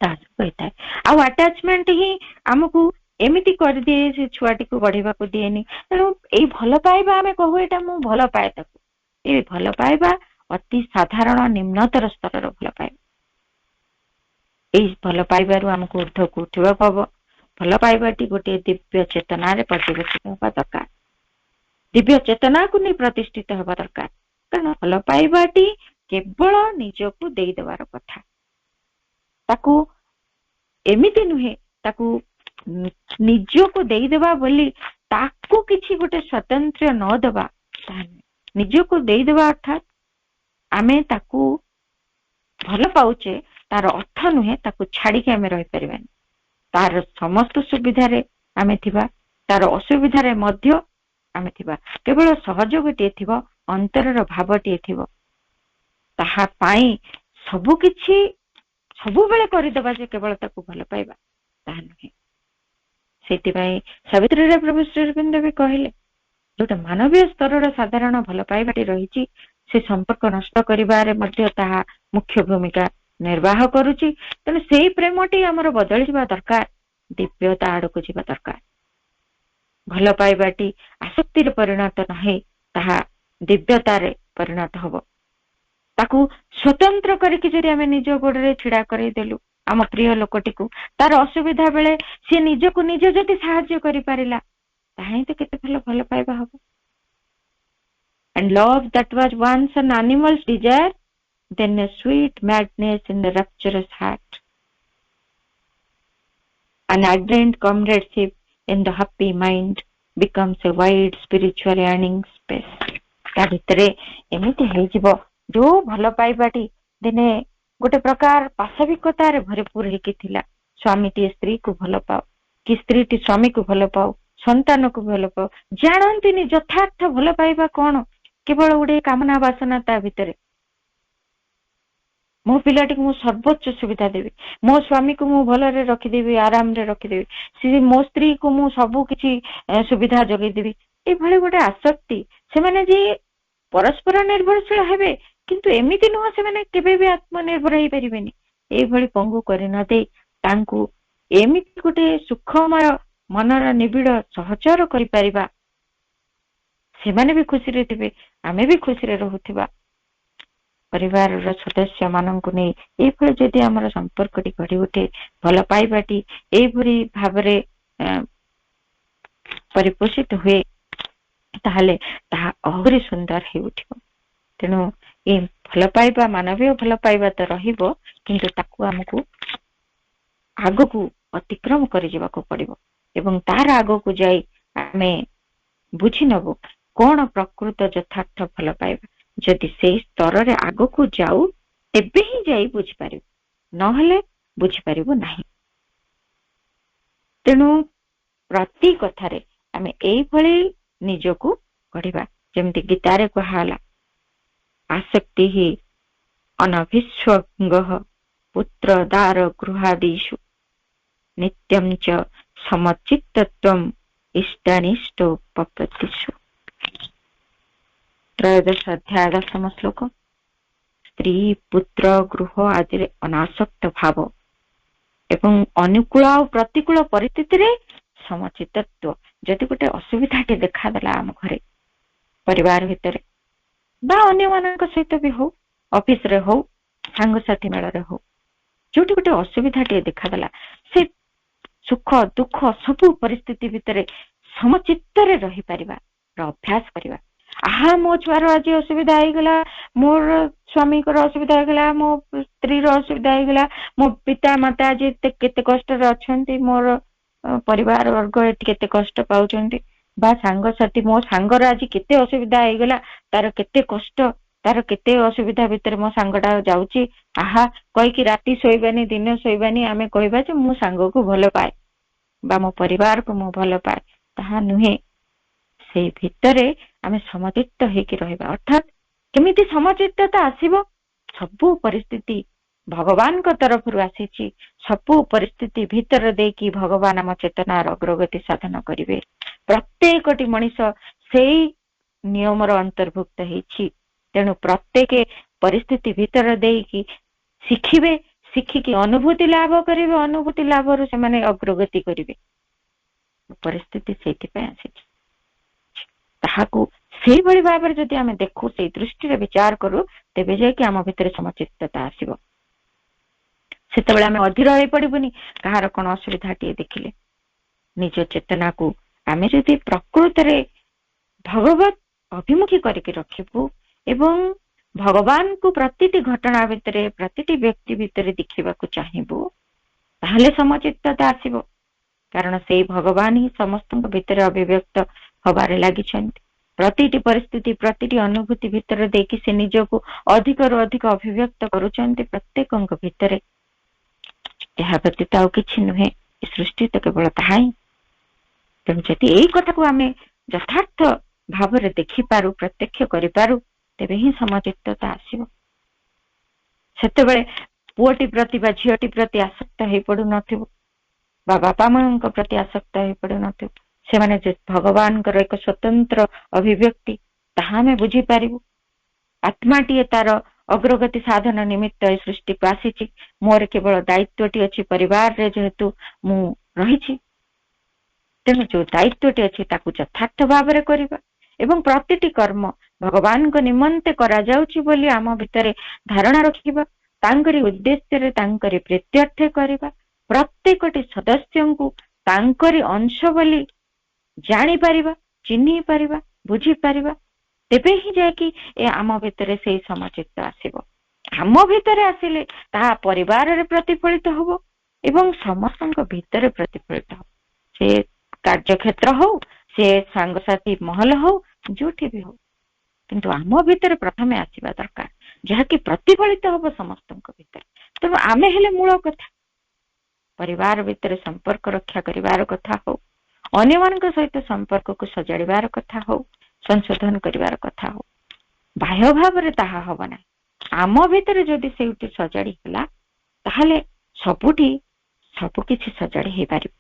ତାହା ସବୁ ହେଇଥାଏ। ଆଉ ଆଟାଚମେଣ୍ଟ ହିଁ ଆମକୁ ଏମିତି କରିଦିଏ, ସେ ଛୁଆଟିକୁ ବଢିବାକୁ ଦିଏନି। ତେଣୁ ଏଇ ଭଲ ପାଇବା, ଆମେ କହୁ ଏଇଟା ମୁଁ ଭଲ ପାଏ ତାକୁ, ଏଇ ଭଲ ପାଇବା ଅତି ସାଧାରଣ ନିମ୍ନତର ସ୍ତରର ଭଲ ପାଇବା। ଏଇ ଭଲ ପାଇବାରୁ ଆମକୁ ଉର୍ଦ୍ଧ୍ୱକୁ ଉଠିବାକୁ ହବ। ଭଲ ପାଇବାଟି ଗୋଟିଏ ଦିବ୍ୟ ଚେତନାରେ ପର୍ଯ୍ୟବେସିତ ହେବା ଦରକାର, ଦିବ୍ୟ ଚେତନାକୁ ନେଇ ପ୍ରତିଷ୍ଠିତ ହେବା ଦରକାର। କାରଣ ଭଲ ପାଇବାଟି କେବଳ ନିଜକୁ ଦେଇଦେବାର କଥା, ତାକୁ ଏମିତି ନୁହେଁ ତାକୁ ନିଜକୁ ଦେଇଦେବା ବୋଲି ତାକୁ କିଛି ଗୋଟେ ସ୍ୱାତନ୍ତ୍ର୍ୟ ନ ଦେବା, ତାହା ନୁହେଁ। ନିଜକୁ ଦେଇଦେବା ଅର୍ଥାତ୍ ଆମେ ତାକୁ ଭଲ ପାଉଛେ, ତାର ଅର୍ଥ ନୁହେଁ ତାକୁ ଛାଡିକି ଆମେ ରହିପାରିବାନି। ତାର ସମସ୍ତ ସୁବିଧାରେ ଆମେ ଥିବା, ତାର ଅସୁବିଧାରେ ମଧ୍ୟ ଆମେ ଥିବା। କେବଳ ସହଯୋଗଟିଏ ଥିବ, ଅନ୍ତରର ଭାବଟିଏ ଥିବ, ତାହା ପାଇଁ ସବୁ କିଛି ସବୁବେଳେ କରିଦେବା ଯେ କେବଳ ତାକୁ ଭଲ ପାଇବା, ତାହା ନୁହେଁ। ସେଥିପାଇଁ ସାବିତ୍ରୀରେ ପ୍ରଭୁ ଶ୍ରୀ ଅରବିନ୍ଦ ବି କହିଲେ, ଯୋଉଟା ମାନବୀୟ ସ୍ତରର ସାଧାରଣ ଭଲ ପାଇବାଟି ରହିଛି, ସେ ସମ୍ପର୍କ ନଷ୍ଟ କରିବାରେ ମଧ୍ୟ ତାହା ମୁଖ୍ୟ ଭୂମିକା ନିର୍ବାହ କରୁଛି। ତେଣୁ ସେଇ ପ୍ରେମଟି ଆମର ବଦଳି ଯିବା ଦରକାର, ଦିବ୍ୟତା ଆଡକୁ ଯିବା ଦରକାର। ଭଲ ପାଇବାଟି ଆସକ୍ତିରେ ପରିଣତ ନ ହେଇ ତାହା ଦିବ୍ୟତାରେ ପରିଣତ ହବ। ତାକୁ ସ୍ୱତନ୍ତ୍ର କରିକି ଯଦି ଆମେ ନିଜ ଗୋଡରେ ଛିଡା କରେଇଦେଲୁ ଆମ ପ୍ରିୟ ଲୋକଟିକୁ, ତାର ଅସୁବିଧା ବେଳେ ସେ ନିଜକୁ ନିଜେ ଯଦି ସାହାଯ୍ୟ କରିପାରିଲା, ତାହା ହିଁ ତ କେତେ ଭଲ ପାଇବା ହବ। And love that was once an animal's desire, then a sweet madness in the rapturous heart. An ardent comradeship in the happy mind becomes a wide spiritual yearning space. ତା ଭିତରେ ଏମିତି ହେଇଯିବ, ଯୋଉ ଭଲ ପାଇବାଟି ଦିନେ ଗୋଟେ ପ୍ରକାର ପାଶବିକତାରେ ଭରପୁର ହେଇକି ଥିଲା, ସ୍ୱାମୀଟିଏ ସ୍ତ୍ରୀକୁ ଭଲ ପାଉ କି ସ୍ତ୍ରୀଟି ସ୍ୱାମୀକୁ ଭଲ ପାଉ, ସନ୍ତାନକୁ ଭଲ ପାଉ, ଜାଣନ୍ତିନି ଯଥାର୍ଥ ଭଲ ପାଇବା କଣ, କେବଳ ଗୋଟେ କାମନା ବାସନା ତା ଭିତରେ। ମୋ ପିଲାଟିକୁ ମୁଁ ସର୍ବୋଚ୍ଚ ସୁବିଧା ଦେବି, ମୋ ସ୍ୱାମୀକୁ ମୁଁ ଭଲରେ ରଖିଦେବି, ଆରାମରେ ରଖିଦେବି, ମୋ ସ୍ତ୍ରୀକୁ ମୁଁ ସବୁ କିଛି ସୁବିଧା ଯୋଗେଇଦେବି, ଏଇଭଳି ଗୋଟେ ଆସକ୍ତି। ସେମାନେ ଯେ ପରସ୍ପର ନିର୍ଭରଶୀଳ ହେବେ, କିନ୍ତୁ ଏମିତି ନୁହଁ ସେମାନେ କେବେ ବି ଆତ୍ମନିର୍ଭର ହେଇପାରିବେନି। ଏଇଭଳି ପଙ୍ଗୁ କରି ନ ଦେଇ ତାଙ୍କୁ ଏମିତି ଗୋଟେ ସୁଖମୟ ମନର ନିବିଡ଼ ସହଚର କରିପାରିବା, ସେମାନେ ବି ଖୁସିରେ ଥିବେ, ଆମେ ବି ଖୁସିରେ ରହୁଥିବା। ପରିବାରର ସଦସ୍ୟ ମାନଙ୍କୁ ନେଇ ଏଇଭଳି ଯଦି ଆମର ସମ୍ପର୍କଟି ଗଢି ଉଠେ, ଭଲ ପାଇବାଟି ଏଇଭଳି ଭାବରେ ପରିପୋଷିତ ହୁଏ, ତାହେଲେ ତାହା ଆହୁରି ସୁନ୍ଦର ହେଇ ଉଠିବ। ତେଣୁ ଏ ଭଲ ପାଇବା, ମାନବୀୟ ଭଲ ପାଇବା ତ ରହିବ, କିନ୍ତୁ ତାକୁ ଆମକୁ ଆଗକୁ ଅତିକ୍ରମ କରିଯିବାକୁ ପଡିବ ଏବଂ ତାର ଆଗକୁ ଯାଇ ଆମେ ବୁଝି ନେବୁ କଣ ପ୍ରକୃତ ଯଥାର୍ଥ ଭଲ ପାଇବା। ଯଦି ସେଇ ସ୍ତରରେ ଆଗକୁ ଯାଉ, ତେବେ ହିଁ ଯାଇ ବୁଝିପାରିବୁ, ନହେଲେ ବୁଝିପାରିବୁ ନାହିଁ। ତେଣୁ ପ୍ରତି କଥାରେ ଆମେ ଏଇଭଳି ନିଜକୁ ଗଢିବା, ଯେମିତି ଗୀତାରେ କୁହାହେଲା, ଆସକ୍ତି ହି ଅନଭିସ୍ୱଙ୍ଗ ପୁତ୍ର ଦାର ଗୃହାଦିଷୁ ନିତ୍ୟଂ ଚ ସମଚିତ୍ତତ୍ୱଂ ଇଷ୍ଟାନିଷ୍ଟୋପପତ୍ତିଷୁ। ତ୍ରୟୋଦଶ ଅଧ୍ୟାୟ 10ମ ଶ୍ଲୋକ। ସ୍ତ୍ରୀ ପୁତ୍ର ଗୃହ ଆଦିରେ ଅନାସକ୍ତ ଭାବ ଏବଂ ଅନୁକୂଳ ଆଉ ପ୍ରତିକୂଳ ପରିସ୍ଥିତିରେ ସମଚିତ୍ତତ୍ୱ ଯଦି ଗୋଟେ ଅସୁବିଧାଟେ ଦେଖାଦେଲା ଆମ ଘରେ ପରିବାର ଭିତରେ ବା ଅନ୍ୟମାନଙ୍କ ସହିତ ବି ହଉ, ଅଫିସରେ ହଉ, ସାଙ୍ଗସାଥି ମେଳରେ ହଉ, ଯୋଉଠି ଗୋଟେ ଅସୁବିଧାଟିଏ ଦେଖାଦେଲା, ସେ ସୁଖ ଦୁଃଖ ସବୁ ପରିସ୍ଥିତି ଭିତରେ ସମଚିତ୍ତରେ ରହିପାରିବା ଅଭ୍ୟାସ କରିବା। ମୋ ଛୁଆର ଆଜି ଅସୁବିଧା ହେଇଗଲା, ମୋର ସ୍ୱାମୀଙ୍କର ଅସୁବିଧା ହେଇଗଲା, ମୋ ସ୍ତ୍ରୀର ଅସୁବିଧା ହେଇଗଲା, ମୋ ପିତା ମାତା ଆଜି କେତେ କଷ୍ଟରେ ଅଛନ୍ତି, ମୋର ପରିବାର ବର୍ଗ ଏଠି କେତେ କଷ୍ଟ ପାଉଛନ୍ତି, ବା ସାଙ୍ଗସାଥି ମୋ ସାଙ୍ଗର ଆଜି କେତେ ଅସୁବିଧା ହେଇଗଲା, ତାର କେତେ କଷ୍ଟ, ତାର କେତେ ଅସୁବିଧା ଭିତରେ ମୋ ସାଙ୍ଗଟା ଯାଉଛି, କହିକି ରାତି ଶୋଇବାନି, ଦିନ ଶୋଇବାନି, ଆମେ କହିବା ଯେ ମୁଁ ସାଙ୍ଗକୁ ଭଲ ପାଏ ବା ମୋ ପରିବାରକୁ ମୁଁ ଭଲ ପାଏ। ତାହା ନୁହେଁ। ସେଇ ଭିତରେ ଆମେ ସମଚିତ୍ତ ହେଇକି ରହିବା। ଅର୍ଥାତ୍ କେମିତି ସମଚିତ୍ତତା ଆସିବ? ସବୁ ପରିସ୍ଥିତି ଭଗବାନଙ୍କ ତରଫରୁ ଆସିଛି, ସବୁ ପରିସ୍ଥିତି ଭିତରେ ଦେଇକି ଭଗବାନ ଆମ ଚେତନାର ଅଗ୍ରଗତି ସାଧନ କରିବେ। ପ୍ରତ୍ୟେକଟି ମଣିଷ ସେଇ ନିୟମର ଅନ୍ତର୍ଭୁକ୍ତ ହେଇଛି। ତେଣୁ ପ୍ରତ୍ୟେକ ପରିସ୍ଥିତି ଭିତରେ ଦେଇକି ଶିଖିବେ, ଶିଖିକି ଅନୁଭୂତି ଲାଭ କରିବେ, ଅନୁଭୂତି ଲାଭରୁ ସେମାନେ ଅଗ୍ରଗତି କରିବେ। ପରିସ୍ଥିତି ସେଇଥିପାଇଁ ଆସିଛି। ତାହାକୁ ସେଇଭଳି ଭାବରେ ଯଦି ଆମେ ଦେଖୁ, ସେଇ ଦୃଷ୍ଟିରେ ବିଚାର କରୁ, ତେବେ ଯାଇକି ଆମ ଭିତରେ ସମଚିତ୍ତତା ଆସିବ। ସେତେବେଳେ ଆମେ ଅଧୀର ହେଇପଡିବୁନି କାହାର କଣ ଅସୁବିଧାଟିଏ ଦେଖିଲେ। ନିଜ ଚେତନାକୁ ଆମେ ଯଦି ପ୍ରକୃତରେ ଭଗବତ ଅଭିମୁଖୀ କରିକି ରଖିବୁ ଏବଂ ଭଗବାନଙ୍କୁ ପ୍ରତିଟି ଘଟଣା ଭିତରେ, ପ୍ରତିଟି ବ୍ୟକ୍ତି ଭିତରେ ଦେଖିବାକୁ ଚାହିଁବୁ, ତାହେଲେ ସମଚିତ୍ତତା ଆସିବ। କାରଣ ସେଇ ଭଗବାନ ହିଁ ସମସ୍ତଙ୍କ ଭିତରେ ଅଭିବ୍ୟକ୍ତ ହବାରେ ଲାଗିଛନ୍ତି। ପ୍ରତିଟି ପରିସ୍ଥିତି, ପ୍ରତିଟି ଅନୁଭୂତି ଭିତରେ ଦେଇକି ସେ ନିଜକୁ ଅଧିକରୁ ଅଧିକ ଅଭିବ୍ୟକ୍ତ କରୁଛନ୍ତି ପ୍ରତ୍ୟେକଙ୍କ ଭିତରେ। ଏହା ବ୍ୟତୀତ ଆଉ କିଛି ନୁହେଁ। ଏ ସୃଷ୍ଟି ତ କେବଳ ତାହା ହିଁ। ତେଣୁ ଯଦି ଏଇ କଥାକୁ ଆମେ ଯଥାର୍ଥ ଭାବରେ ଦେଖିପାରୁ, ପ୍ରତ୍ୟକ୍ଷ କରିପାରୁ, ତେବେ ହିଁ ସମଚିତ୍ତତା ଆସିବ। ସେତେବେଳେ ପୁଅଟି ପ୍ରତି ବା ଝିଅଟି ପ୍ରତି ଆସକ୍ତ ହେଇପଡୁନଥିବ ବା ବାପା ମାଙ୍କ ପ୍ରତି ଆସକ୍ତ ହେଇପଡୁନଥିବ। ସେମାନେ ଯେ ଭଗବାନଙ୍କର ଏକ ସ୍ୱତନ୍ତ୍ର ଅଭିବ୍ୟକ୍ତି, ତାହା ଆମେ ବୁଝିପାରିବୁ। ଆତ୍ମାଟିଏ ତାର ଅଗ୍ରଗତି ସାଧନ ନିମିତ୍ତ ଏ ସୃଷ୍ଟିକୁ ଆସିଛି। ମୋର କେବଳ ଦାୟିତ୍ୱଟି ଅଛି ପରିବାରରେ, ଯେହେତୁ ମୁଁ ରହିଛି, ତେଣୁ ଯୋଉ ଦାୟିତ୍ୱଟି ଅଛି ତାକୁ ଯଥାର୍ଥ ଭାବରେ କରିବା ଏବଂ ପ୍ରତିଟି କର୍ମ ଭଗବାନଙ୍କ ନିମନ୍ତେ କରାଯାଉଛି ବୋଲି ଆମ ଭିତରେ ଧାରଣା ରଖିବା, ତାଙ୍କରି ଉଦ୍ଦେଶ୍ୟରେ, ତାଙ୍କରି ପ୍ରୀତ୍ୟର୍ଥେ କରିବା, ପ୍ରତ୍ୟେକଟି ସଦସ୍ୟଙ୍କୁ ତାଙ୍କରି ଅଂଶ ବୋଲି ଜାଣିପାରିବା, ଚିହ୍ନି ପାରିବା, ବୁଝିପାରିବା, ତେବେ ହିଁ ଯାଇକି ଆମ ଭିତରେ ସେଇ ସମଚିତ୍ତ ଆସିବ। ଆମ ଭିତରେ ଆସିଲେ ତାହା ପରିବାରରେ ପ୍ରତିଫଳିତ ହବ ଏବଂ ସମସ୍ତଙ୍କ ଭିତରେ ପ୍ରତିଫଳିତ ହବ। ସେ କାର୍ଯ୍ୟକ୍ଷେତ୍ର ହଉ, ସେ ସାଙ୍ଗସାଥି ମହଲ ହଉ, ଯୋଉଠି ବି ହଉ, କିନ୍ତୁ ଆମ ଭିତରେ ପ୍ରଥମେ ଆସିବା ଦରକାର, ଯାହାକି ପ୍ରତିଫଳିତ ହବ ସମସ୍ତଙ୍କ ଭିତରେ। ତେଣୁ ଆମେ ହେଲେ ମୂଳ କଥା। ପରିବାର ଭିତରେ ସମ୍ପର୍କ ରକ୍ଷା କରିବାର କଥା ହଉ, ଅନ୍ୟମାନଙ୍କ ସହିତ ସମ୍ପର୍କକୁ ସଜାଡ଼ିବାର କଥା ହଉ, ସଂଶୋଧନ କରିବାର କଥା ହଉ, ବାହ୍ୟ ଭାବରେ ତାହା ହବ ନାହିଁ। ଆମ ଭିତରେ ଯଦି ସେଇଠି ସଜାଡି ହେଲା, ତାହେଲେ ସବୁଠି ସବୁ କିଛି ସଜାଡି ହେଇପାରିବ,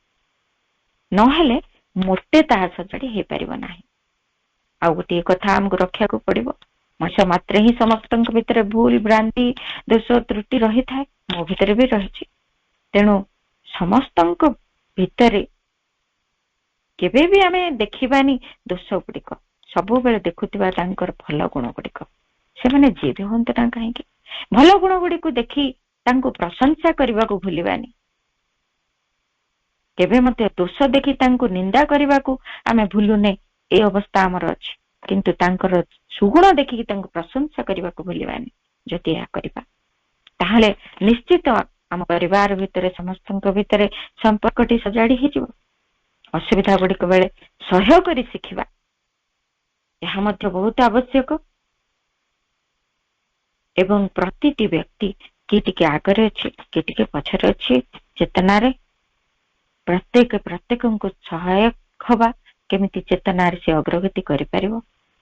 ନହେଲେ ମୋଟେ ତାହା ସଜାଡି ହେଇପାରିବ ନାହିଁ। ଆଉ ଗୋଟିଏ କଥା ଆମକୁ ରଖିବାକୁ ପଡିବ, ମଣିଷ ମାତ୍ରେ ହିଁ ସମସ୍ତଙ୍କ ଭିତରେ ଭୁଲ ଭ୍ରାନ୍ତି, ଦୋଷ ତ୍ରୁଟି ରହିଥାଏ। ମୋ ଭିତରେ ବି ରହିଛି। ତେଣୁ ସମସ୍ତଙ୍କ ଭିତରେ କେବେ ବି ଆମେ ଦେଖିବାନି ଦୋଷ ଗୁଡିକ, ସବୁବେଳେ ଦେଖୁଥିବା ତାଙ୍କର ଭଲ ଗୁଣ ଗୁଡିକ। ସେମାନେ ଯିଏ ବି ହୁଅନ୍ତୁ ନା କାହିଁକି, ଭଲ ଗୁଣ ଗୁଡିକୁ ଦେଖି ତାଙ୍କୁ ପ୍ରଶଂସା କରିବାକୁ ଭୁଲିବାନି। କେବେ ମଧ୍ୟ ଦୋଷ ଦେଖି ତାଙ୍କୁ ନିନ୍ଦା କରିବାକୁ ଆମେ ଭୁଲୁନେ, ଏ ଅବସ୍ଥା ଆମର ଅଛି। କିନ୍ତୁ ତାଙ୍କର ସୁଗୁଣ ଦେଖିକି ତାଙ୍କୁ ପ୍ରଶଂସା କରିବାକୁ ଭୁଲିବାନି। ଯଦି ଏହା କରିବା, ତାହେଲେ ନିଶ୍ଚିତ ଆମ ପରିବାର ଭିତରେ, ସମସ୍ତଙ୍କ ଭିତରେ ସମ୍ପର୍କଟି ସଜାଡି ହେଇଯିବ। ଅସୁବିଧା ଗୁଡିକ ବେଳେ ସହ୍ୟ କରି ଶିଖିବା, ଏହା ମଧ୍ୟ ବହୁତ ଆବଶ୍ୟକ। ଏବଂ ପ୍ରତିଟି ବ୍ୟକ୍ତି କିଏ ଟିକେ ଆଗରେ ଅଛି, କିଏ ଟିକେ ପଛରେ ଅଛି, ଚେତନାରେ ପ୍ରତ୍ୟେକଙ୍କୁ ସହାୟକ ହବା, କେମିତି ଚେତନାରେ ସେ ଅଗ୍ରଗତି କରିପାରିବ।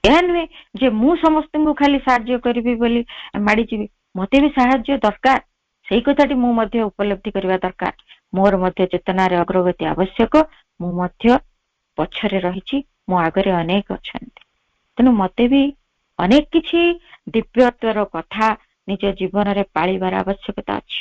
ଏହା ନୁହେଁ ଯେ ମୁଁ ସମସ୍ତଙ୍କୁ ଖାଲି ସାହାଯ୍ୟ କରିବି ବୋଲି ମାଡିଯିବି, ମତେ ବି ସାହାଯ୍ୟ ଦରକାର। ସେଇ କଥାଟି ମୁଁ ମଧ୍ୟ ଉପଲବ୍ଧି କରିବା ଦରକାର। ମୋର ମଧ୍ୟ ଚେତନାରେ ଅଗ୍ରଗତି ଆବଶ୍ୟକ। ମୁଁ ମଧ୍ୟ ପଛରେ ରହିଛି, ମୋ ଆଗରେ ଅନେକ ଅଛନ୍ତି। ତେଣୁ ମତେ ବି ଅନେକ କିଛି ଦିବ୍ୟତ୍ୱର କଥା ନିଜ ଜୀବନରେ ପାଳିବାର ଆବଶ୍ୟକତା ଅଛି।